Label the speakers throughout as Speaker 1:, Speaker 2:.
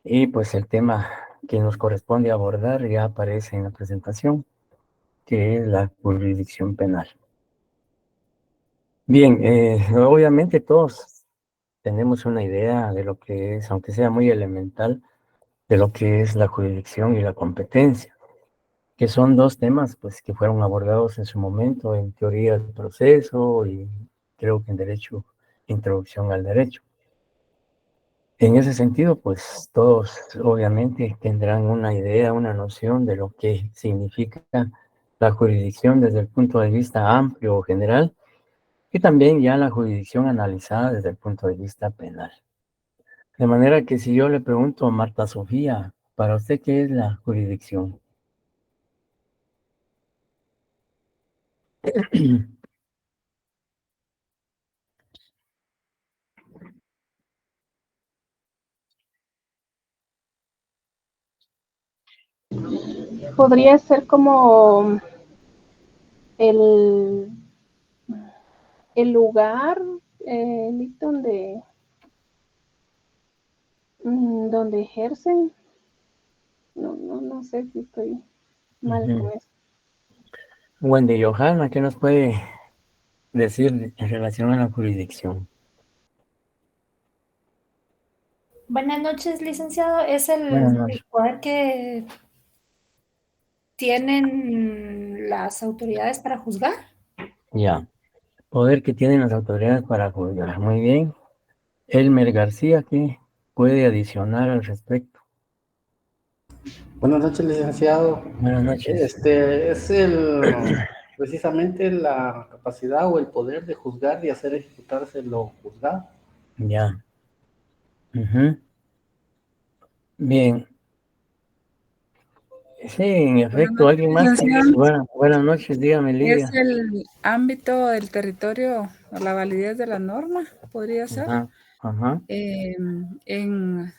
Speaker 1: Y pues el tema que nos corresponde abordar ya aparece en la presentación, que es la jurisdicción penal. Bien, obviamente todos tenemos una idea de lo que es, aunque sea muy elemental, de lo que es la jurisdicción y la competencia, que son dos temas pues, que fueron abordados en su momento en teoría del proceso y creo que en derecho, introducción al derecho. En ese sentido, pues todos obviamente tendrán una idea, una noción de lo que significa la jurisdicción desde el punto de vista amplio o general y también ya la jurisdicción analizada desde el punto de vista penal. De manera que si yo le pregunto a Marta Sofía, ¿para usted qué es la jurisdicción?
Speaker 2: Podría ser como el, el lugar donde, donde ejercen. No sé si estoy mal con eso.
Speaker 1: Wendy Johanna, ¿qué nos puede decir en relación a la jurisdicción?
Speaker 3: Buenas noches, licenciado. Es
Speaker 1: Buenas
Speaker 3: el
Speaker 1: noches.
Speaker 3: poder que tienen las autoridades para juzgar.
Speaker 1: Ya, poder que tienen las autoridades para juzgar. Muy bien. Elmer García, ¿qué puede adicionar al respecto?
Speaker 4: Buenas noches, licenciado.
Speaker 1: Buenas noches.
Speaker 4: Es precisamente la capacidad o el poder de juzgar y hacer ejecutarse lo juzgado.
Speaker 1: Ya. Ujú. Bien. Sí, en
Speaker 5: Buenas
Speaker 1: efecto,
Speaker 5: noches,
Speaker 1: ¿alguien más?
Speaker 5: licenciado.
Speaker 1: Buenas noches, dígame,
Speaker 5: Es
Speaker 1: Lidia.
Speaker 5: el ámbito del territorio, la validez de la norma, podría ser.
Speaker 1: Ajá, ajá.
Speaker 5: En,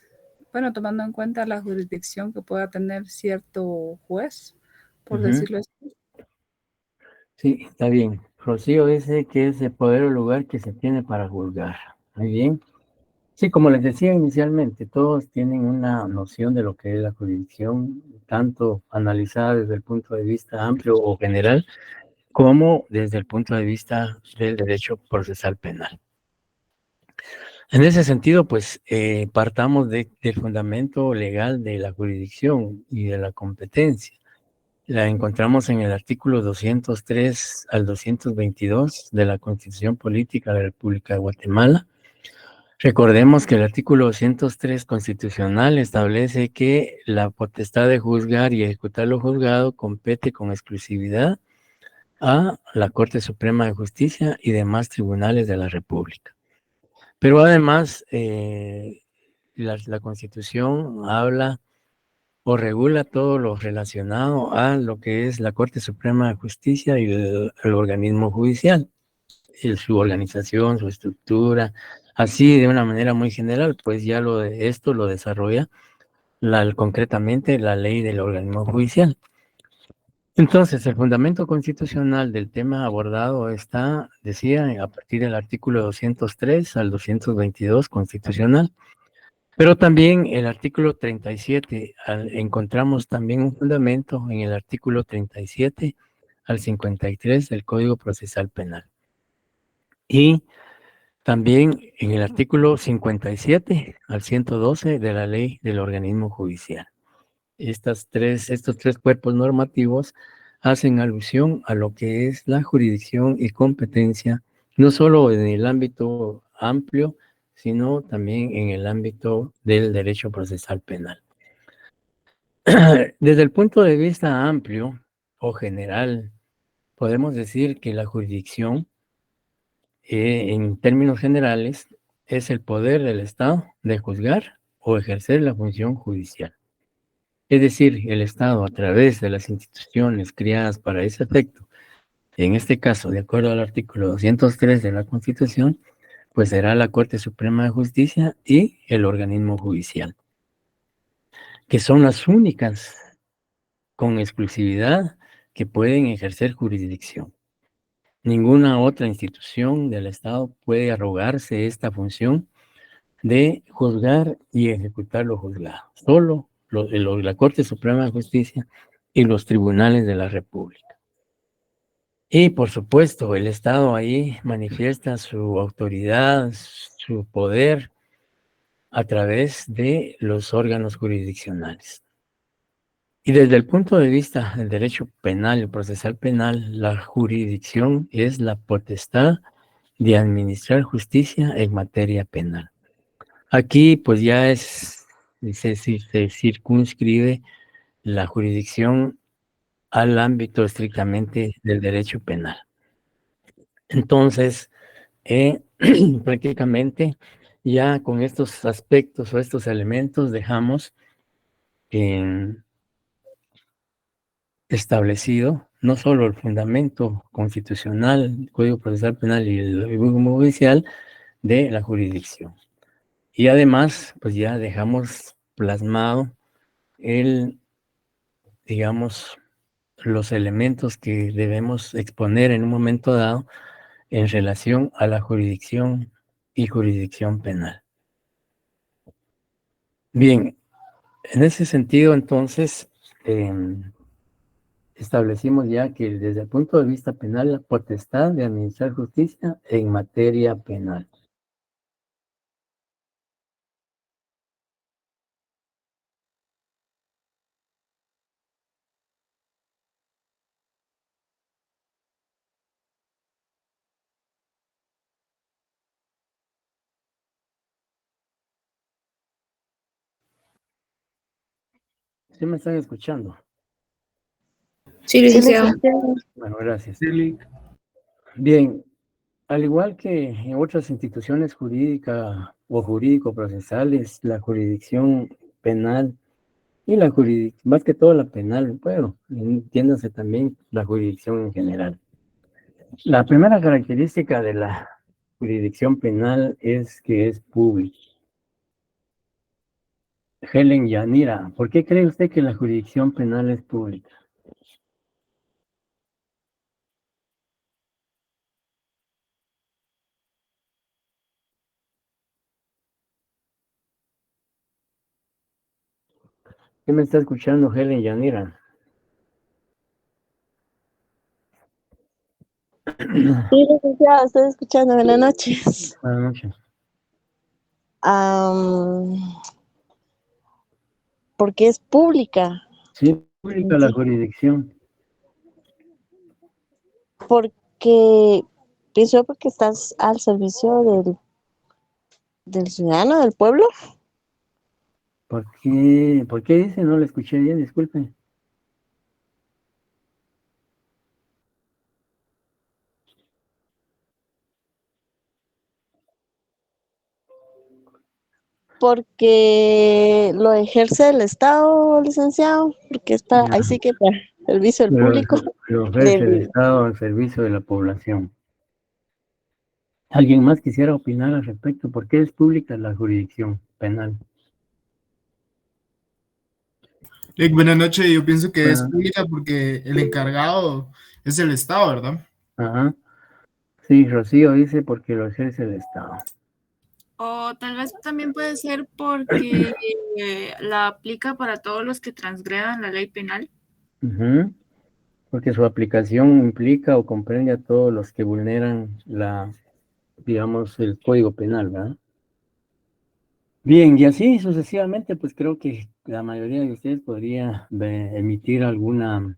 Speaker 5: bueno, tomando en cuenta la jurisdicción que pueda tener cierto juez, por
Speaker 1: Ujú.
Speaker 5: decirlo así.
Speaker 1: Sí, está bien. Rocío dice que es el poder o lugar que se tiene para juzgar. Muy bien. Sí, como les decía inicialmente, todos tienen una noción de lo que es la jurisdicción, tanto analizada desde el punto de vista amplio o general, como desde el punto de vista del derecho procesal penal. En ese sentido, pues partamos del fundamento legal de la jurisdicción y de la competencia. La encontramos en el artículo 203 al 222 de la Constitución Política de la República de Guatemala. Recordemos que el artículo 203 constitucional establece que la potestad de juzgar y ejecutar lo juzgado compete con exclusividad a la Corte Suprema de Justicia y demás tribunales de la República. Pero además, la Constitución habla o regula todo lo relacionado a lo que es la Corte Suprema de Justicia y el organismo judicial, su organización, su estructura, así de una manera muy general, pues ya esto lo desarrolla concretamente la ley del organismo judicial. Entonces, el fundamento constitucional del tema abordado está, decía, a partir del artículo 203 al 222 constitucional, pero también el artículo 37, encontramos también un fundamento en el artículo 37 al 53 del Código Procesal Penal. Y también en el artículo 57 al 112 de la Ley del Organismo Judicial. Estos tres cuerpos normativos hacen alusión a lo que es la jurisdicción y competencia, no solo en el ámbito amplio, sino también en el ámbito del derecho procesal penal. Desde el punto de vista amplio o general, podemos decir que la jurisdicción, en términos generales, es el poder del Estado de juzgar o ejercer la función judicial. Es decir, el Estado, a través de las instituciones creadas para ese efecto, en este caso, de acuerdo al artículo 203 de la Constitución, pues será la Corte Suprema de Justicia y el organismo judicial, que son las únicas con exclusividad que pueden ejercer jurisdicción. Ninguna otra institución del Estado puede arrogarse esta función de juzgar y ejecutar lo juzgado. Solo la Corte Suprema de Justicia y los tribunales de la República. Y por supuesto, el Estado ahí manifiesta su autoridad, su poder a través de los órganos jurisdiccionales. Y desde el punto de vista del derecho penal y procesal penal, la jurisdicción es la potestad de administrar justicia en materia penal. Aquí pues ya se circunscribe la jurisdicción al ámbito estrictamente del derecho penal. Entonces, prácticamente ya con estos aspectos o estos elementos dejamos establecido no solo el fundamento constitucional, el Código Procesal Penal y el Código Judicial de la jurisdicción. Y además, pues ya dejamos plasmado digamos, los elementos que debemos exponer en un momento dado en relación a la jurisdicción y jurisdicción penal. Bien, en ese sentido, entonces, establecimos ya que desde el punto de vista penal, la potestad de administrar justicia en materia penal. ¿Sí me están escuchando?
Speaker 3: Sí,
Speaker 2: Sí,
Speaker 3: licenciado.
Speaker 2: licenciado.
Speaker 1: Bueno, gracias. Bien, al igual que en otras instituciones jurídicas o jurídico-procesales, la jurisdicción penal y la jurisdicción, más que todo la penal, bueno, entiéndase también la jurisdicción en general. La primera característica de la jurisdicción penal es que es pública. Helen Yanira, ¿por qué cree usted que la jurisdicción penal es pública? ¿Qué me está escuchando, Helen Yanira?
Speaker 2: Sí, licenciado, estoy escuchando. Buenas noches.
Speaker 1: Buenas noches.
Speaker 2: Porque es pública.
Speaker 1: Sí, pública la jurisdicción.
Speaker 2: Porque pienso porque estás al servicio del ciudadano, del pueblo.
Speaker 1: ¿Por qué dice? No le escuché bien, disculpe.
Speaker 2: Porque lo ejerce el Estado, licenciado. Porque está
Speaker 1: Ya,
Speaker 2: ahí sí que para el servicio del público.
Speaker 1: lo ofrece el
Speaker 2: Del,
Speaker 1: Estado al servicio de la población. ¿Alguien más quisiera opinar al respecto? ¿Por qué es pública la jurisdicción penal?
Speaker 6: Buenas noches, yo pienso que es
Speaker 1: Bueno,
Speaker 6: pública porque el encargado es el Estado, ¿verdad?
Speaker 1: ajá. Sí, Rocío dice porque lo ejerce el Estado.
Speaker 5: O tal vez también puede ser porque la aplica para todos los que transgredan la ley penal.
Speaker 1: Ujú. Porque su aplicación implica o comprende a todos los que vulneran digamos, el Código Penal, ¿verdad? Bien, y así sucesivamente, pues creo que la mayoría de ustedes podría emitir algunas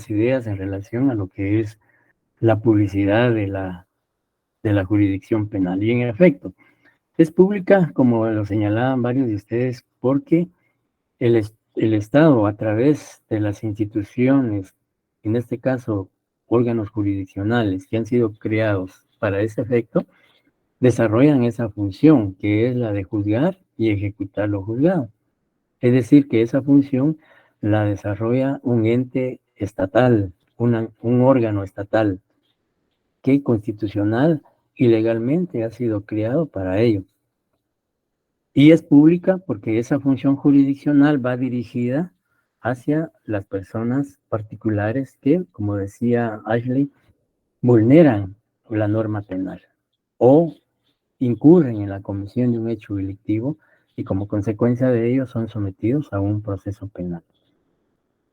Speaker 1: ideas en relación a lo que es la publicidad de la jurisdicción penal. Y en efecto, es pública, como lo señalaban varios de ustedes, porque el Estado, a través de las instituciones, en este caso órganos jurisdiccionales que han sido creados para ese efecto, desarrollan esa función, que es la de juzgar y ejecutar lo juzgado. Es decir, que esa función la desarrolla un ente estatal, un órgano estatal, que constitucional y legalmente ha sido creado para ello. Y es pública porque esa función jurisdiccional va dirigida hacia las personas particulares que, como decía Ashley, vulneran la norma penal o incurren en la comisión de un hecho delictivo y como consecuencia de ello son sometidos a un proceso penal.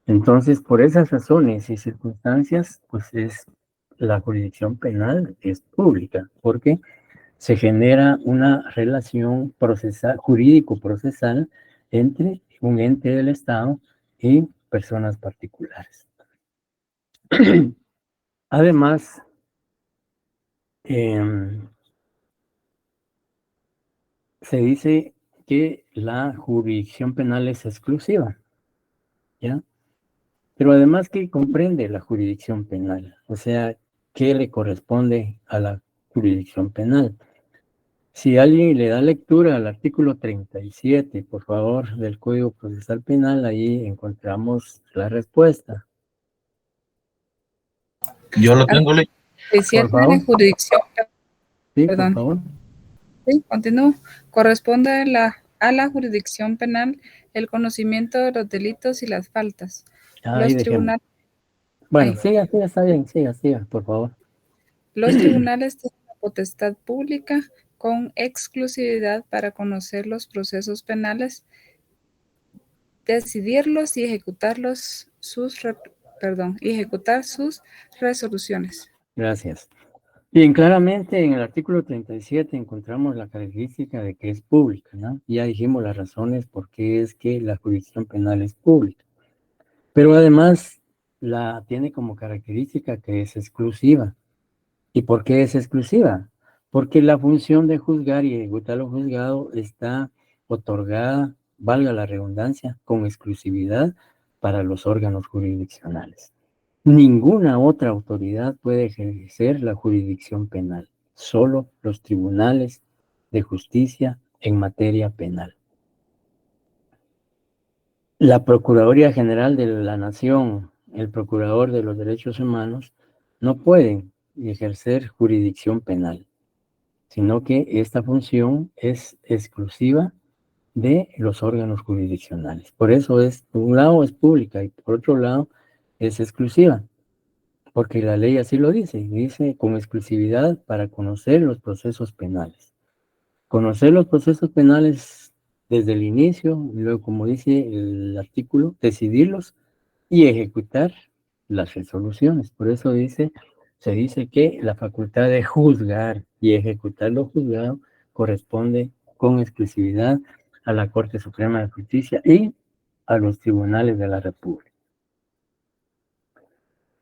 Speaker 1: Entonces, por esas razones y circunstancias, pues la jurisdicción penal es pública, porque se genera una relación procesal, jurídico-procesal entre un ente del Estado y personas particulares. Además, se dice que la jurisdicción penal es exclusiva, ¿ya? Pero además, ¿qué comprende la jurisdicción penal? O sea, ¿qué le corresponde a la jurisdicción penal? Si alguien le da lectura al artículo 37, por favor, del Código Procesal Penal, ahí encontramos la respuesta.
Speaker 7: Yo lo tengo.
Speaker 1: Por favor.
Speaker 5: La jurisdicción,
Speaker 1: Sí,
Speaker 5: perdón.
Speaker 1: por favor.
Speaker 5: Sí, continúo. Corresponde a la jurisdicción penal el conocimiento de los delitos y las faltas.
Speaker 1: Ahí
Speaker 5: Los
Speaker 1: dejemos.
Speaker 5: tribunales,
Speaker 1: Bueno,
Speaker 5: ahí.
Speaker 1: siga, está bien, siga, por favor.
Speaker 5: Los tribunales tienen la potestad pública con exclusividad para conocer los procesos penales, decidirlos y ejecutar sus resoluciones.
Speaker 1: Gracias. Bien, claramente en el artículo 37 encontramos la característica de que es pública, ¿no? Ya dijimos las razones por qué es que la jurisdicción penal es pública. Pero además la tiene como característica que es exclusiva. ¿Y por qué es exclusiva? Porque la función de juzgar y ejecutar lo juzgado está otorgada, valga la redundancia, con exclusividad para los órganos jurisdiccionales. Ninguna otra autoridad puede ejercer la jurisdicción penal, solo los tribunales de justicia en materia penal. La Procuraduría General de la Nación, el Procurador de los Derechos Humanos, no pueden ejercer jurisdicción penal, sino que esta función es exclusiva de los órganos jurisdiccionales. Por eso por un lado es pública y por otro lado es exclusiva, porque la ley así lo dice con exclusividad para conocer los procesos penales. Conocer los procesos penales desde el inicio, y luego, como dice el artículo, decidirlos y ejecutar las resoluciones. Por eso se dice que la facultad de juzgar y ejecutar lo juzgado corresponde con exclusividad a la Corte Suprema de Justicia y a los tribunales de la República.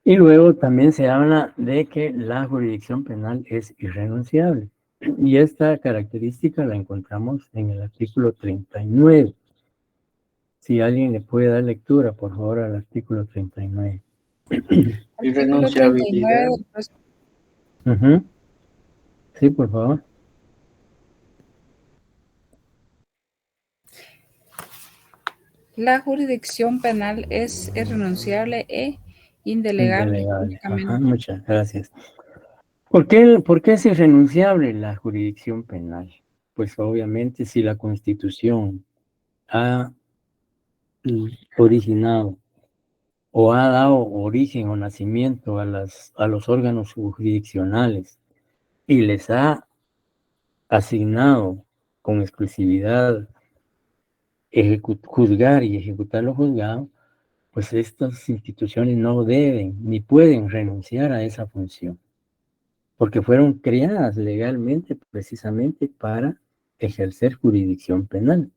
Speaker 1: Y luego también se habla de que la jurisdicción penal es irrenunciable. Y esta característica la encontramos en el artículo 39. Si alguien le puede dar lectura, por favor, al artículo 39.
Speaker 4: Irrenunciabilidad.
Speaker 1: Uh-huh. Sí, por favor.
Speaker 5: La jurisdicción penal es irrenunciable e indelegable.
Speaker 1: Ajá, muchas gracias. ¿Por qué es irrenunciable la jurisdicción penal? Pues obviamente si la Constitución ha originado o ha dado origen o nacimiento a los órganos jurisdiccionales y les ha asignado con exclusividad juzgar y ejecutar lo juzgado, pues estas instituciones no deben ni pueden renunciar a esa función, porque fueron creadas legalmente precisamente para ejercer jurisdicción penal.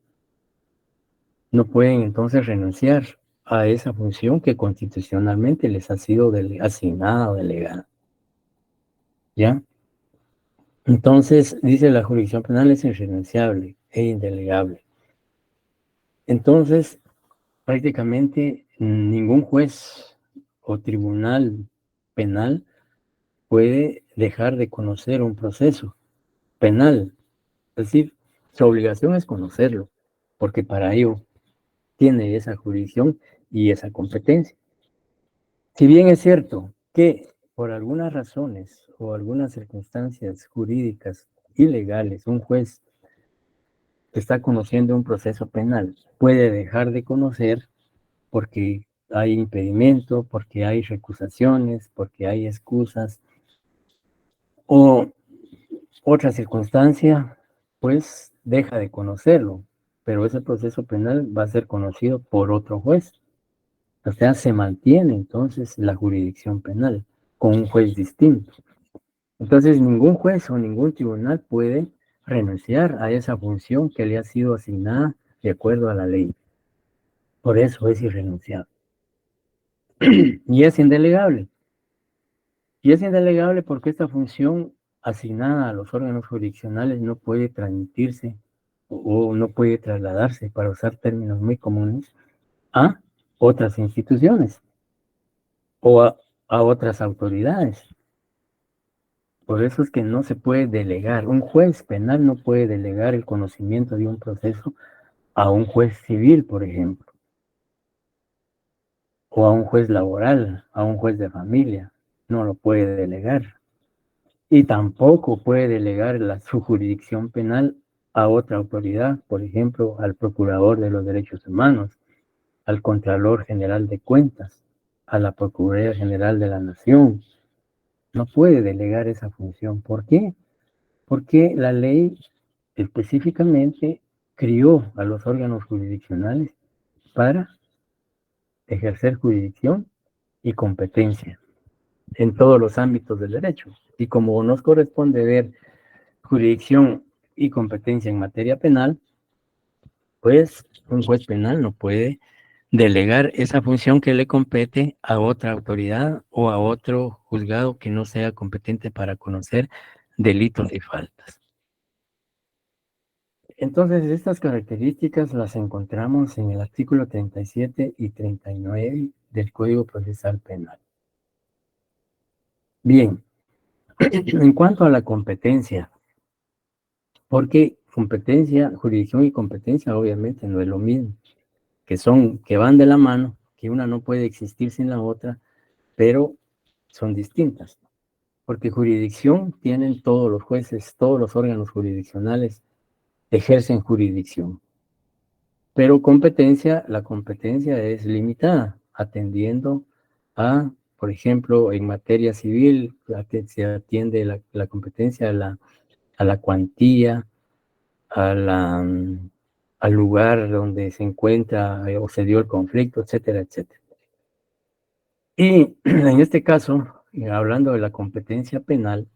Speaker 1: No pueden entonces renunciar a esa función que constitucionalmente les ha sido asignada o delegada. ¿Ya? Entonces, dice la jurisdicción penal es irrenunciable e indelegable. Entonces, prácticamente ningún juez o tribunal penal puede dejar de conocer un proceso penal. Es decir, su obligación es conocerlo, porque para ello tiene esa jurisdicción y esa competencia. Si bien es cierto que por algunas razones o algunas circunstancias jurídicas ilegales, un juez que está conociendo un proceso penal puede dejar de conocer porque hay impedimento, porque hay recusaciones, porque hay excusas, o otra circunstancia, pues deja de conocerlo, pero ese proceso penal va a ser conocido por otro juez. O sea, se mantiene entonces la jurisdicción penal con un juez distinto. Entonces, ningún juez o ningún tribunal puede renunciar a esa función que le ha sido asignada de acuerdo a la ley. Por eso es irrenunciable. Y es indelegable. Y es indelegable porque esta función asignada a los órganos jurisdiccionales no puede transmitirse o no puede trasladarse, para usar términos muy comunes, a otras instituciones o a otras autoridades. Por eso es que no se puede delegar. Un juez penal no puede delegar el conocimiento de un proceso a un juez civil, por ejemplo, o a un juez laboral, a un juez de familia. No lo puede delegar. Y tampoco puede delegar su jurisdicción penal a otra autoridad, por ejemplo, al Procurador de los Derechos Humanos, al Contralor General de Cuentas, a la Procuraduría General de la Nación. No puede delegar esa función. ¿Por qué? Porque la ley específicamente crió a los órganos jurisdiccionales para ejercer jurisdicción y competencia en todos los ámbitos del derecho. Y como nos corresponde ver jurisdicción y competencia en materia penal, pues un juez penal no puede delegar esa función que le compete a otra autoridad o a otro juzgado que no sea competente para conocer delitos y faltas. Entonces, estas características las encontramos en el artículo 37 y 39 del Código Procesal Penal. Bien, en cuanto a la competencia, porque competencia, jurisdicción y competencia obviamente no es lo mismo, que van de la mano, que una no puede existir sin la otra, pero son distintas. Porque jurisdicción tienen todos los jueces, todos los órganos jurisdiccionales ejercen jurisdicción. Pero competencia, la competencia es limitada, atendiendo a, por ejemplo, en materia civil, se atiende la competencia a la cuantía, al lugar donde se encuentra o se dio el conflicto, etcétera, etcétera. Y en este caso, hablando de la competencia penal,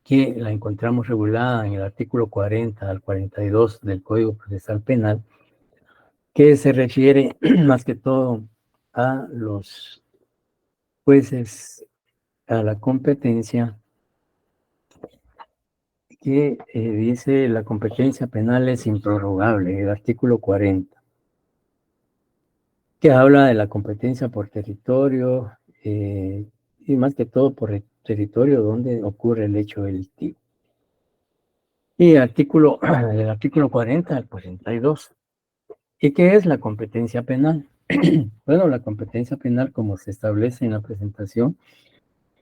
Speaker 1: que la encontramos regulada en el artículo 40 al 42 del Código Procesal Penal, que se refiere más que todo a los jueces, a la competencia, que dice la competencia penal es improrrogable, el artículo 40, que habla de la competencia por territorio y más que todo por el territorio donde ocurre el hecho delictivo. Y el artículo 40 al 42. ¿Y qué es la competencia penal? Bueno, la competencia penal, como se establece en la presentación,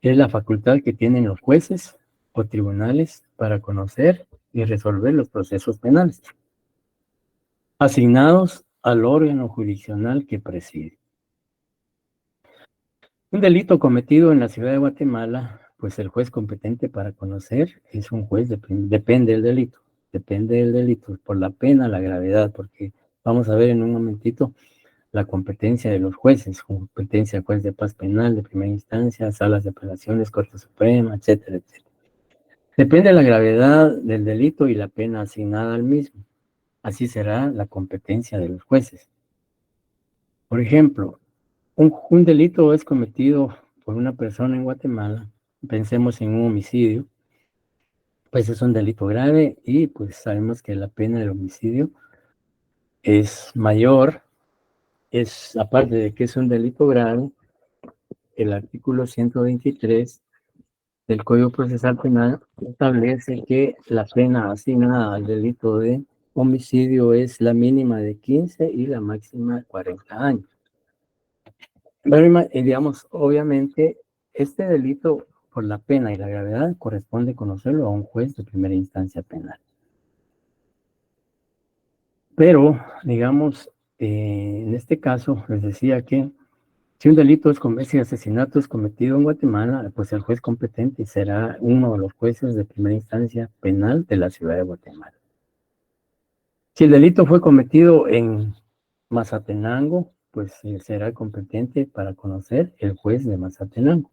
Speaker 1: es la facultad que tienen los jueces o tribunales para conocer y resolver los procesos penales, asignados al órgano jurisdiccional que preside. Un delito cometido en la ciudad de Guatemala, pues el juez competente para conocer es un juez, depende del delito, por la pena, la gravedad, porque vamos a ver en un momentito la competencia de los jueces, competencia de juez de paz penal de primera instancia, salas de apelaciones, Corte Suprema, etcétera, etcétera. Depende de la gravedad del delito y la pena asignada al mismo. Así será la competencia de los jueces. Por ejemplo, un delito es cometido por una persona en Guatemala, pensemos en un homicidio, pues es un delito grave y pues sabemos que la pena del homicidio es mayor. Es, aparte de que es un delito grave, el artículo 123 del Código Procesal Penal establece que la pena asignada al delito de homicidio es la mínima de 15 y la máxima de 40 años. Pero, digamos, obviamente, este delito, por la pena y la gravedad, corresponde conocerlo a un juez de primera instancia penal. Pero, digamos, en este caso, les decía que Si un delito es si asesinato es cometido en Guatemala, pues el juez competente será uno de los jueces de primera instancia penal de la ciudad de Guatemala. Si el delito fue cometido en Mazatenango, pues será competente para conocer el juez de Mazatenango,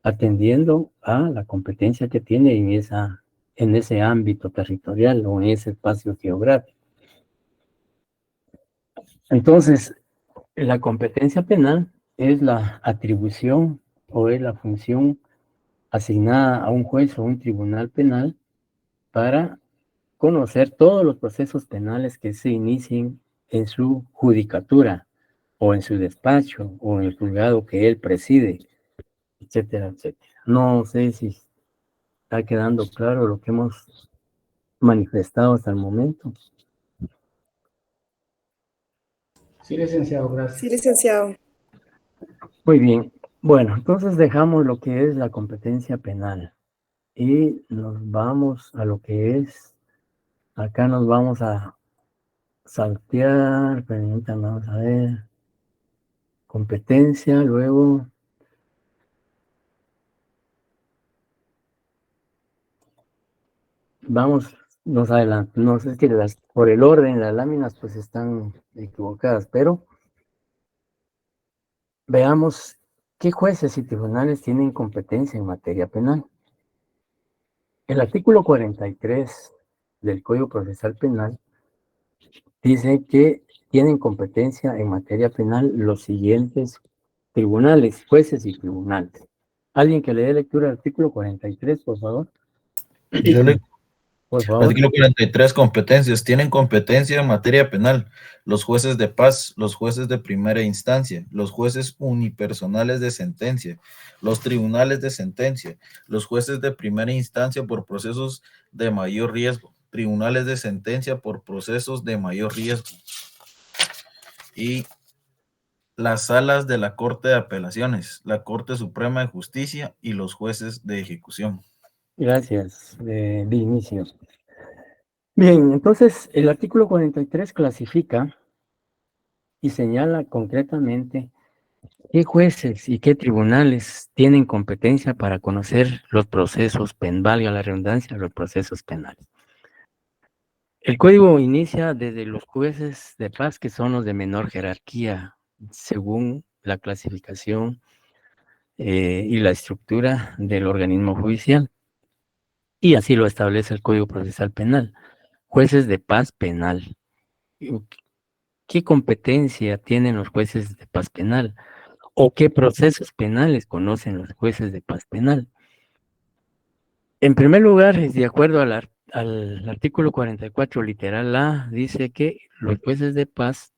Speaker 1: atendiendo a la competencia que tiene en ese ámbito territorial o en ese espacio geográfico. Entonces, la competencia penal es la atribución o es la función asignada a un juez o un tribunal penal para conocer todos los procesos penales que se inicien en su judicatura o en su despacho o en el juzgado que él preside, etcétera, etcétera. No sé si está quedando claro lo que hemos manifestado hasta el momento.
Speaker 4: Sí, licenciado, gracias.
Speaker 7: Sí, licenciado.
Speaker 1: Muy bien. Bueno, entonces dejamos lo que es la competencia penal y nos vamos a lo que es, acá nos vamos a saltear, permítanme, vamos a ver, competencia, luego vamos, nos adelantamos, es que por el orden las láminas pues están equivocadas, pero veamos qué jueces y tribunales tienen competencia en materia penal. El artículo 43 del Código Procesal Penal dice que tienen competencia en materia penal los siguientes tribunales, jueces y tribunales. ¿Alguien que le dé lectura al artículo 43, por favor?
Speaker 8: Yo le
Speaker 1: Por favor.
Speaker 8: Artículo 43, competencias. Tienen competencia en materia penal los jueces de paz, los jueces de primera instancia, los jueces unipersonales de sentencia, los tribunales de sentencia, los jueces de primera instancia por procesos de mayor riesgo, tribunales de sentencia por procesos de mayor riesgo y las salas de la Corte de Apelaciones, la Corte Suprema de Justicia y los jueces de ejecución.
Speaker 1: Gracias, de inicio. Bien, entonces el artículo 43 clasifica y señala concretamente qué jueces y qué tribunales tienen competencia para conocer los procesos valga la redundancia, los procesos penales. El código inicia desde los jueces de paz, que son los de menor jerarquía, según la clasificación y la estructura del organismo judicial. Y así lo establece el Código Procesal Penal. Jueces de paz penal. ¿Qué competencia tienen los jueces de paz penal? ¿O qué procesos penales conocen los jueces de paz penal? En primer lugar, de acuerdo al artículo 44, literal A, dice que los jueces de paz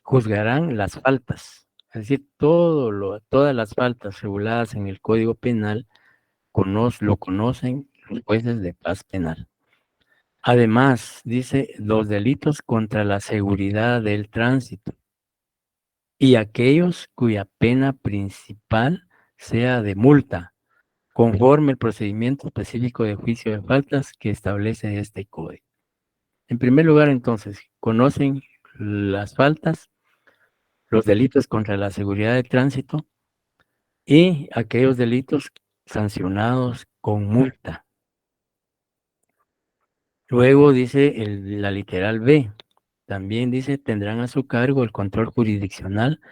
Speaker 1: juzgarán las faltas, es decir, todas las faltas reguladas en el Código Penal lo conocen los jueces de paz penal. Además, dice los delitos contra la seguridad del tránsito y aquellos cuya pena principal sea de multa, conforme el procedimiento específico de juicio de faltas que establece este código. En primer lugar, entonces, conocen las faltas, los delitos contra la seguridad de tránsito y aquellos delitos sancionados con multa. Luego dice la literal B, también dice tendrán a su cargo el control jurisdiccional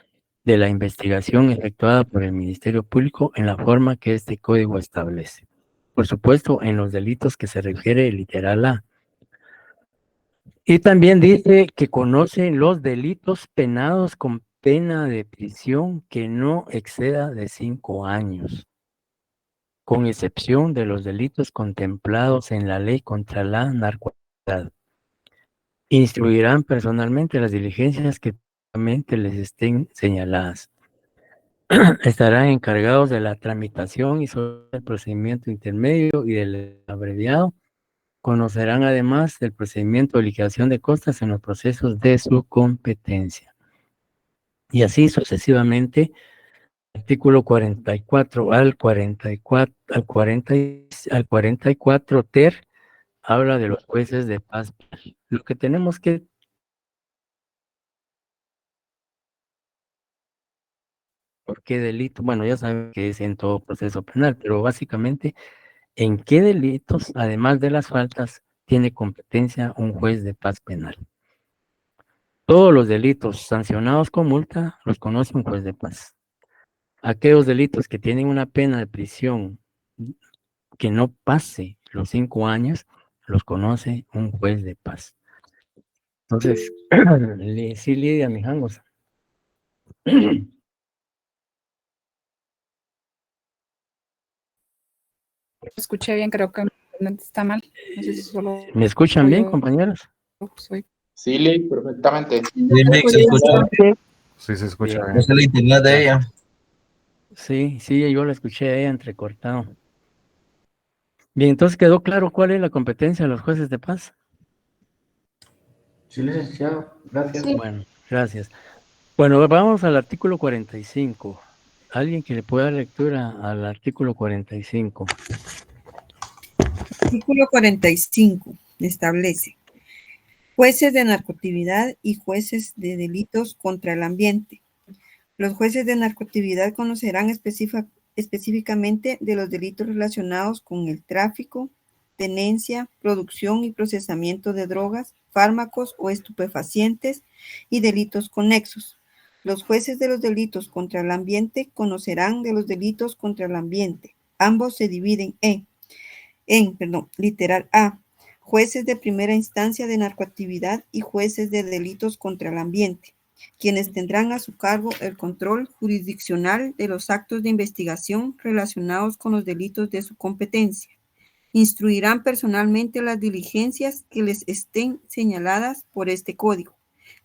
Speaker 1: de la investigación efectuada por el Ministerio Público en la forma que este código establece. Por supuesto, en los delitos que se refiere el literal A. Y también dice que conoce los delitos penados con pena de prisión que no exceda de 5 años, con excepción de los delitos contemplados en la ley contra la narcoactividad. Instruirán personalmente las diligencias que les estén señaladas. Estarán encargados de la tramitación y sobre el procedimiento intermedio y del abreviado. Conocerán además del procedimiento de liquidación de costas en los procesos de su competencia. Y así sucesivamente, artículo 44 al 44 ter habla de los jueces de paz. Lo que tenemos que qué delito, bueno, ya saben que es en todo proceso penal, pero básicamente, ¿en qué delitos, además de las faltas, tiene competencia un juez de paz penal? Todos los delitos sancionados con multa los conoce un juez de paz. Aquellos delitos que tienen una pena de prisión que no pase los 5 años, los conoce un juez de paz. Entonces, sí, Lidia Mijangos.
Speaker 5: Escuché bien, creo que mi internet está mal. No sé si solo
Speaker 1: ¿Me escuchan bien,
Speaker 5: yo
Speaker 1: compañeros?
Speaker 5: soy.
Speaker 7: Sí, Lee, perfectamente.
Speaker 8: Dime, se escucha.
Speaker 9: Sí, se escucha
Speaker 1: Bien.
Speaker 9: bien.
Speaker 8: Es el internet de ella.
Speaker 1: Sí, yo la escuché ahí entrecortado. Bien, entonces quedó claro cuál es la competencia de los jueces de paz.
Speaker 4: Sí, licenciado, gracias.
Speaker 2: Sí.
Speaker 1: Bueno, gracias. Bueno, vamos al artículo 45. ¿Alguien que le pueda dar lectura al artículo 45?
Speaker 10: Artículo 45 establece jueces de narcoactividad y jueces de delitos contra el ambiente. Los jueces de narcoactividad conocerán específicamente de los delitos relacionados con el tráfico, tenencia, producción y procesamiento de drogas, fármacos o estupefacientes y delitos conexos. Los jueces de los delitos contra el ambiente conocerán de los delitos contra el ambiente. Ambos se dividen literal A, jueces de primera instancia de narcoactividad y jueces de delitos contra el ambiente, quienes tendrán a su cargo el control jurisdiccional de los actos de investigación relacionados con los delitos de su competencia. Instruirán personalmente las diligencias que les estén señaladas por este código.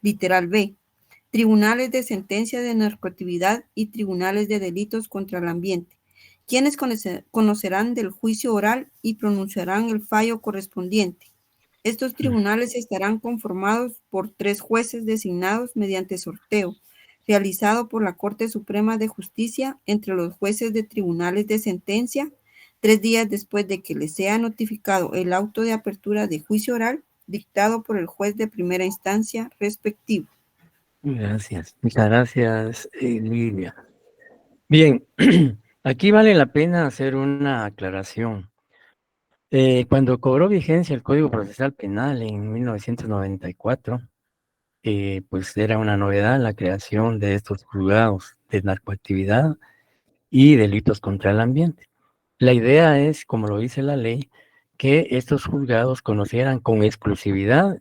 Speaker 10: Literal B, tribunales de sentencia de narcoactividad y tribunales de delitos contra el ambiente, quienes conocerán del juicio oral y pronunciarán el fallo correspondiente. Estos tribunales estarán conformados por 3 jueces designados mediante sorteo, realizado por la Corte Suprema de Justicia entre los jueces de tribunales de sentencia, 3 días después de que les sea notificado el auto de apertura de juicio oral dictado por el juez de primera instancia respectivo.
Speaker 1: Gracias, muchas gracias, Lidia. Bien, aquí vale la pena hacer una aclaración. Cuando cobró vigencia el Código Procesal Penal en 1994, pues era una novedad la creación de estos juzgados de narcoactividad y delitos contra el ambiente. La idea es, como lo dice la ley, que estos juzgados conocieran con exclusividad,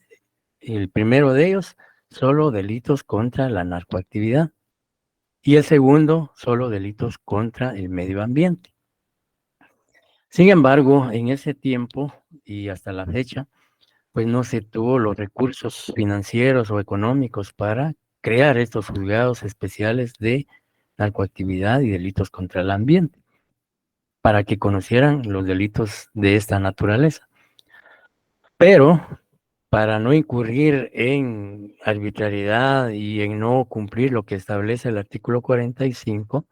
Speaker 1: el primero de ellos, solo delitos contra la narcoactividad y el segundo, solo delitos contra el medio ambiente. Sin embargo, en ese tiempo y hasta la fecha, pues no se tuvo los recursos financieros o económicos para crear estos juzgados especiales de narcoactividad y delitos contra el ambiente, para que conocieran los delitos de esta naturaleza. Pero para no incurrir en arbitrariedad y en no cumplir lo que establece el artículo 45,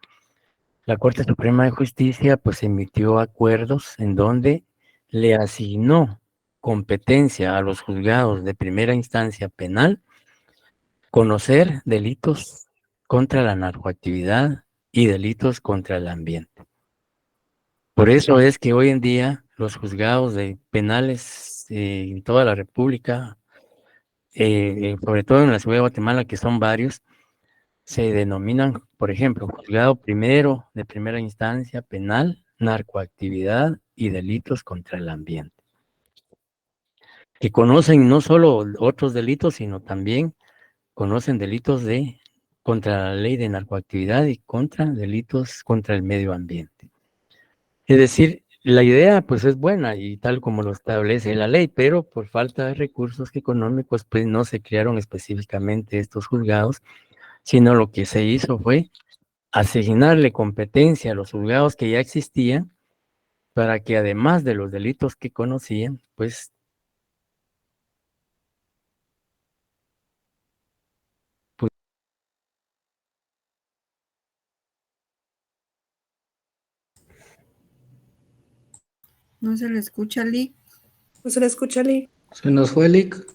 Speaker 1: la Corte Suprema de Justicia pues emitió acuerdos en donde le asignó competencia a los juzgados de primera instancia penal conocer delitos contra la narcoactividad y delitos contra el ambiente. Por eso es que hoy en día los juzgados de penales en toda la República, sobre todo en la ciudad de Guatemala, que son varios, se denominan, por ejemplo, juzgado primero de primera instancia penal, narcoactividad y delitos contra el ambiente, que conocen no solo otros delitos, sino también conocen delitos contra la ley de narcoactividad y contra delitos contra el medio ambiente. Es decir, la idea pues es buena y tal como lo establece la ley, pero por falta de recursos económicos pues no se crearon específicamente estos juzgados, sino lo que se hizo fue asignarle competencia a los juzgados que ya existían para que además de los delitos que conocían, pues
Speaker 10: ¿No se le escucha, Lee?
Speaker 5: No se le escucha, Lee.
Speaker 4: Se nos fue Lick.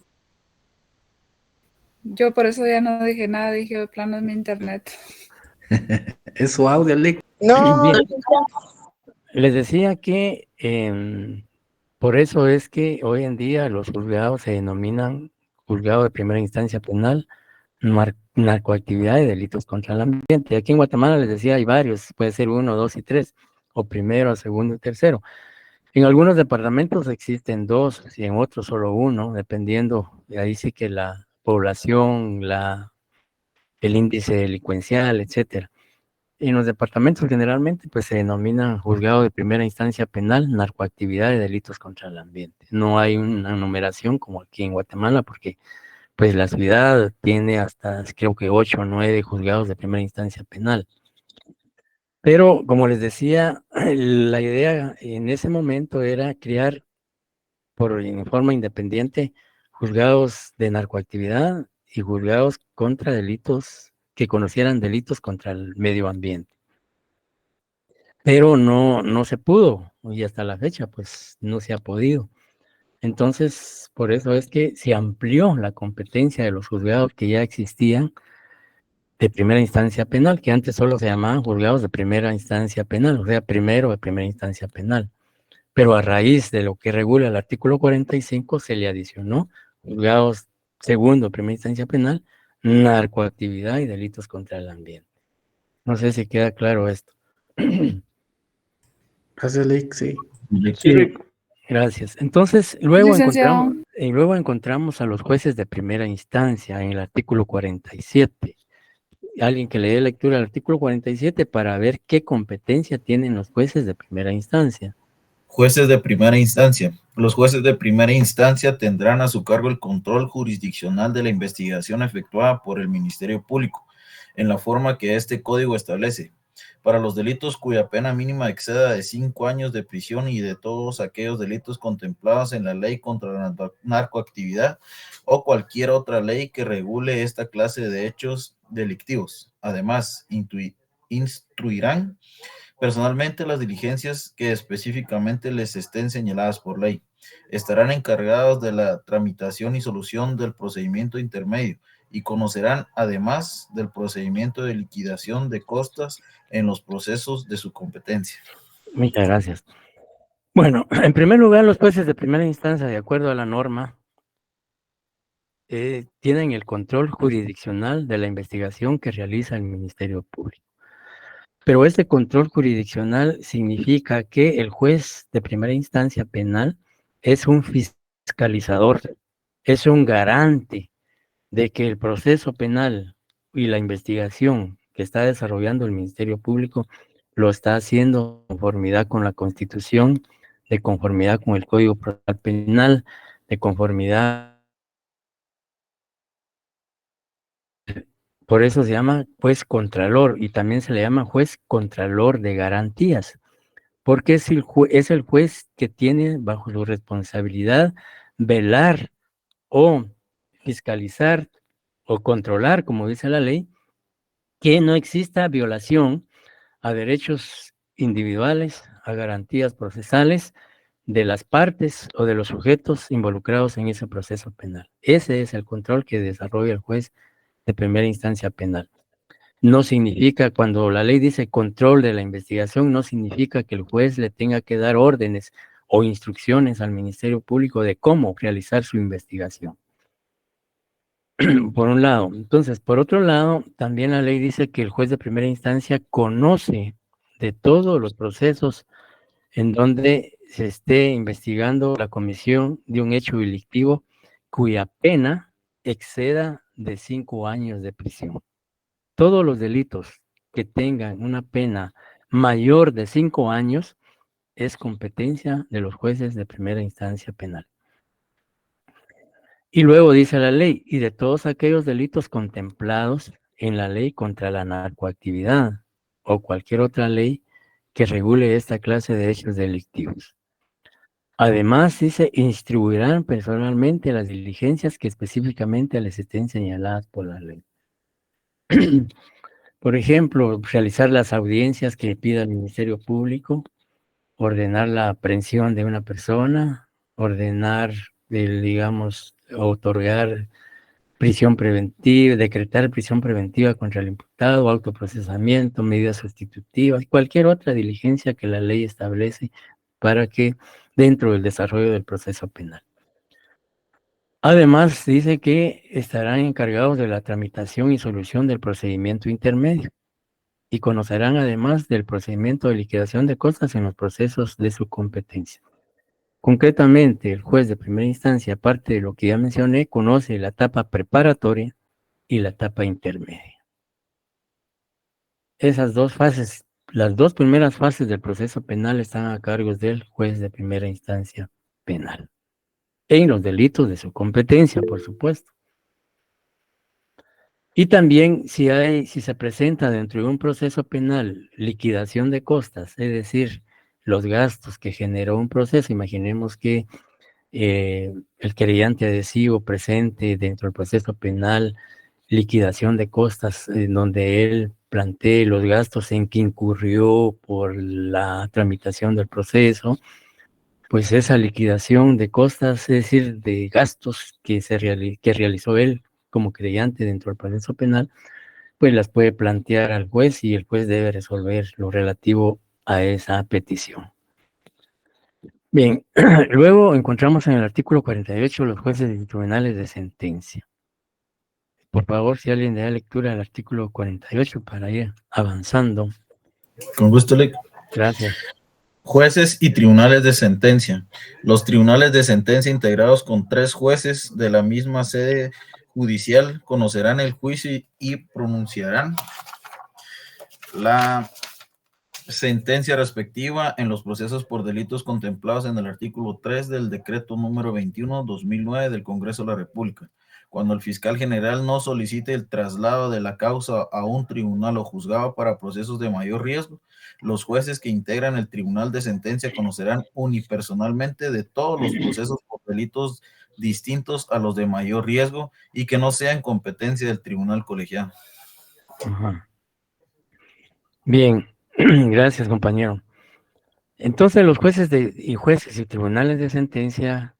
Speaker 5: Yo por eso ya no dije nada, dije de plano en mi internet.
Speaker 4: Es su audio, Lick.
Speaker 2: No,
Speaker 1: Bien, les decía que por eso es que hoy en día los juzgados se denominan juzgado de primera instancia penal, narcoactividad y delitos contra el ambiente. Aquí en Guatemala les decía hay varios, puede ser 1, 2 y 3, o primero, segundo y tercero. En algunos departamentos existen 2 y en otros solo 1, dependiendo, y ahí sí que la población, el índice delincuencial, etcétera. En los departamentos generalmente pues se denominan juzgado de primera instancia penal, narcoactividad y delitos contra el ambiente. No hay una numeración como aquí en Guatemala porque pues la ciudad tiene hasta creo que 8 o 9 juzgados de primera instancia penal. Pero como les decía, la idea en ese momento era crear en forma independiente juzgados de narcoactividad y juzgados contra delitos que conocieran delitos contra el medio ambiente. Pero no se pudo y hasta la fecha pues no se ha podido. Entonces, por eso es que se amplió la competencia de los juzgados que ya existían de primera instancia penal, que antes solo se llamaban juzgados de primera instancia penal, o sea, primero de primera instancia penal. Pero a raíz de lo que regula el artículo 45 se le adicionó juzgados segundo de primera instancia penal, narcoactividad y delitos contra el ambiente. No sé si queda claro esto.
Speaker 4: Gracias, Lick, sí.
Speaker 1: Sí, gracias. Entonces,
Speaker 5: Licenciado.
Speaker 1: luego encontramos a los jueces de primera instancia en el artículo 47. Alguien que le dé lectura al artículo 47 para ver qué competencia tienen los jueces de primera instancia.
Speaker 8: Jueces de primera instancia. Los jueces de primera instancia tendrán a su cargo el control jurisdiccional de la investigación efectuada por el Ministerio Público, en la forma que este código establece, para los delitos cuya pena mínima exceda de 5 años de prisión y de todos aquellos delitos contemplados en la ley contra la narcoactividad o cualquier otra ley que regule esta clase de hechos delictivos. Además, instruirán personalmente las diligencias que específicamente les estén señaladas por ley. Estarán encargados de la tramitación y solución del procedimiento intermedio y conocerán además del procedimiento de liquidación de costas en los procesos de su competencia.
Speaker 1: Muchas gracias. Bueno, en primer lugar, los jueces de primera instancia, de acuerdo a la norma, tienen el control jurisdiccional de la investigación que realiza el Ministerio Público. Pero este control jurisdiccional significa que el juez de primera instancia penal es un fiscalizador, es un garante de que el proceso penal y la investigación que está desarrollando el Ministerio Público lo está haciendo de conformidad con la Constitución, de conformidad con el Código Procesal Penal, de conformidad. Por eso se llama juez contralor y también se le llama juez contralor de garantías, porque es el juez que tiene bajo su responsabilidad velar o fiscalizar o controlar, como dice la ley, que no exista violación a derechos individuales, a garantías procesales de las partes o de los sujetos involucrados en ese proceso penal. Ese es el control que desarrolla el juez de primera instancia penal. No significa, cuando la ley dice control de la investigación, no significa que el juez le tenga que dar órdenes o instrucciones al Ministerio Público de cómo realizar su investigación. Por un lado. Entonces, por otro lado, también la ley dice que el juez de primera instancia conoce de todos los procesos en donde se esté investigando la comisión de un hecho delictivo cuya pena exceda de 5 años de prisión. Todos los delitos que tengan una pena mayor de 5 años es competencia de los jueces de primera instancia penal. Y luego dice la ley, y de todos aquellos delitos contemplados en la ley contra la narcoactividad o cualquier otra ley que regule esta clase de hechos delictivos. Además, dice, instruirán personalmente las diligencias que específicamente les estén señaladas por la ley. Por ejemplo, realizar las audiencias que pida el Ministerio Público, ordenar la aprehensión de una persona, ordenar, digamos, otorgar prisión preventiva, decretar prisión preventiva contra el imputado, autoprocesamiento, medidas sustitutivas, cualquier otra diligencia que la ley establece para que dentro del desarrollo del proceso penal. Además, dice que estarán encargados de la tramitación y solución del procedimiento intermedio y conocerán además del procedimiento de liquidación de costas en los procesos de su competencia. Concretamente, el juez de primera instancia, aparte de lo que ya mencioné, conoce la etapa preparatoria y la etapa intermedia. Esas dos fases, las dos primeras fases del proceso penal están a cargo del juez de primera instancia penal. En los delitos de su competencia, por supuesto. Y también si se presenta dentro de un proceso penal liquidación de costas, es decir, los gastos que generó un proceso, imaginemos que el querellante adhesivo presente dentro del proceso penal liquidación de costas, donde él plantee los gastos en que incurrió por la tramitación del proceso, pues esa liquidación de costas, es decir, de gastos que realizó él como creyente dentro del proceso penal, pues las puede plantear al juez y el juez debe resolver lo relativo a esa petición. Bien, luego encontramos en el artículo 48 los jueces y tribunales de sentencia. Por favor, si alguien le da lectura al artículo 48 para ir avanzando.
Speaker 8: Con gusto, Lic.
Speaker 1: Gracias.
Speaker 8: Jueces y tribunales de sentencia. Los tribunales de sentencia integrados con 3 jueces de la misma sede judicial conocerán el juicio y pronunciarán la sentencia respectiva en los procesos por delitos contemplados en el artículo 3 del decreto número 21/2009 del Congreso de la República. Cuando el fiscal general no solicite el traslado de la causa a un tribunal o juzgado para procesos de mayor riesgo, los jueces que integran el tribunal de sentencia conocerán unipersonalmente de todos los procesos por delitos distintos a los de mayor riesgo y que no sean competencia del tribunal colegiado.
Speaker 1: Ajá. Bien, gracias, compañero. Entonces, los jueces y tribunales de sentencia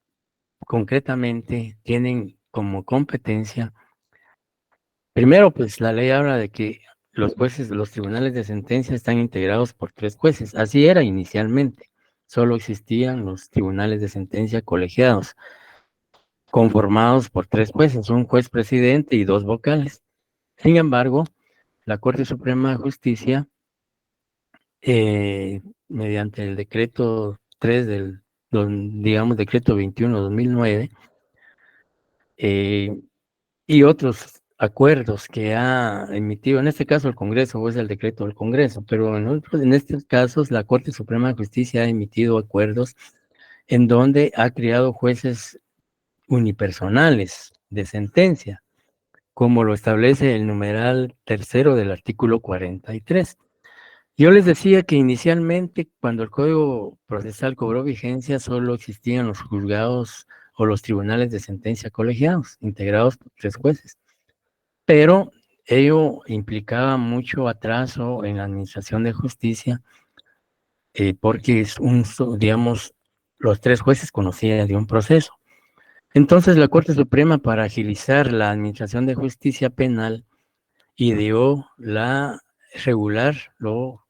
Speaker 1: concretamente tienen como competencia, primero, pues la ley habla de que los jueces, los tribunales de sentencia están integrados por 3 jueces. Así era inicialmente. Solo existían los tribunales de sentencia colegiados, conformados por 3 jueces, un juez presidente y 2 vocales. Sin embargo, la Corte Suprema de Justicia, mediante el decreto 3 decreto 21/2009, y otros acuerdos que ha emitido, en este caso el Congreso, o es el decreto del Congreso, pero en estos casos la Corte Suprema de Justicia ha emitido acuerdos en donde ha creado jueces unipersonales de sentencia, como lo establece el numeral 3 del artículo 43. Yo les decía que inicialmente, cuando el Código Procesal cobró vigencia, solo existían los juzgados o los tribunales de sentencia colegiados, integrados por 3 jueces. Pero ello implicaba mucho atraso en la administración de justicia, porque digamos, los 3 jueces conocían de un proceso. Entonces, la Corte Suprema, para agilizar la administración de justicia penal, ideó regular lo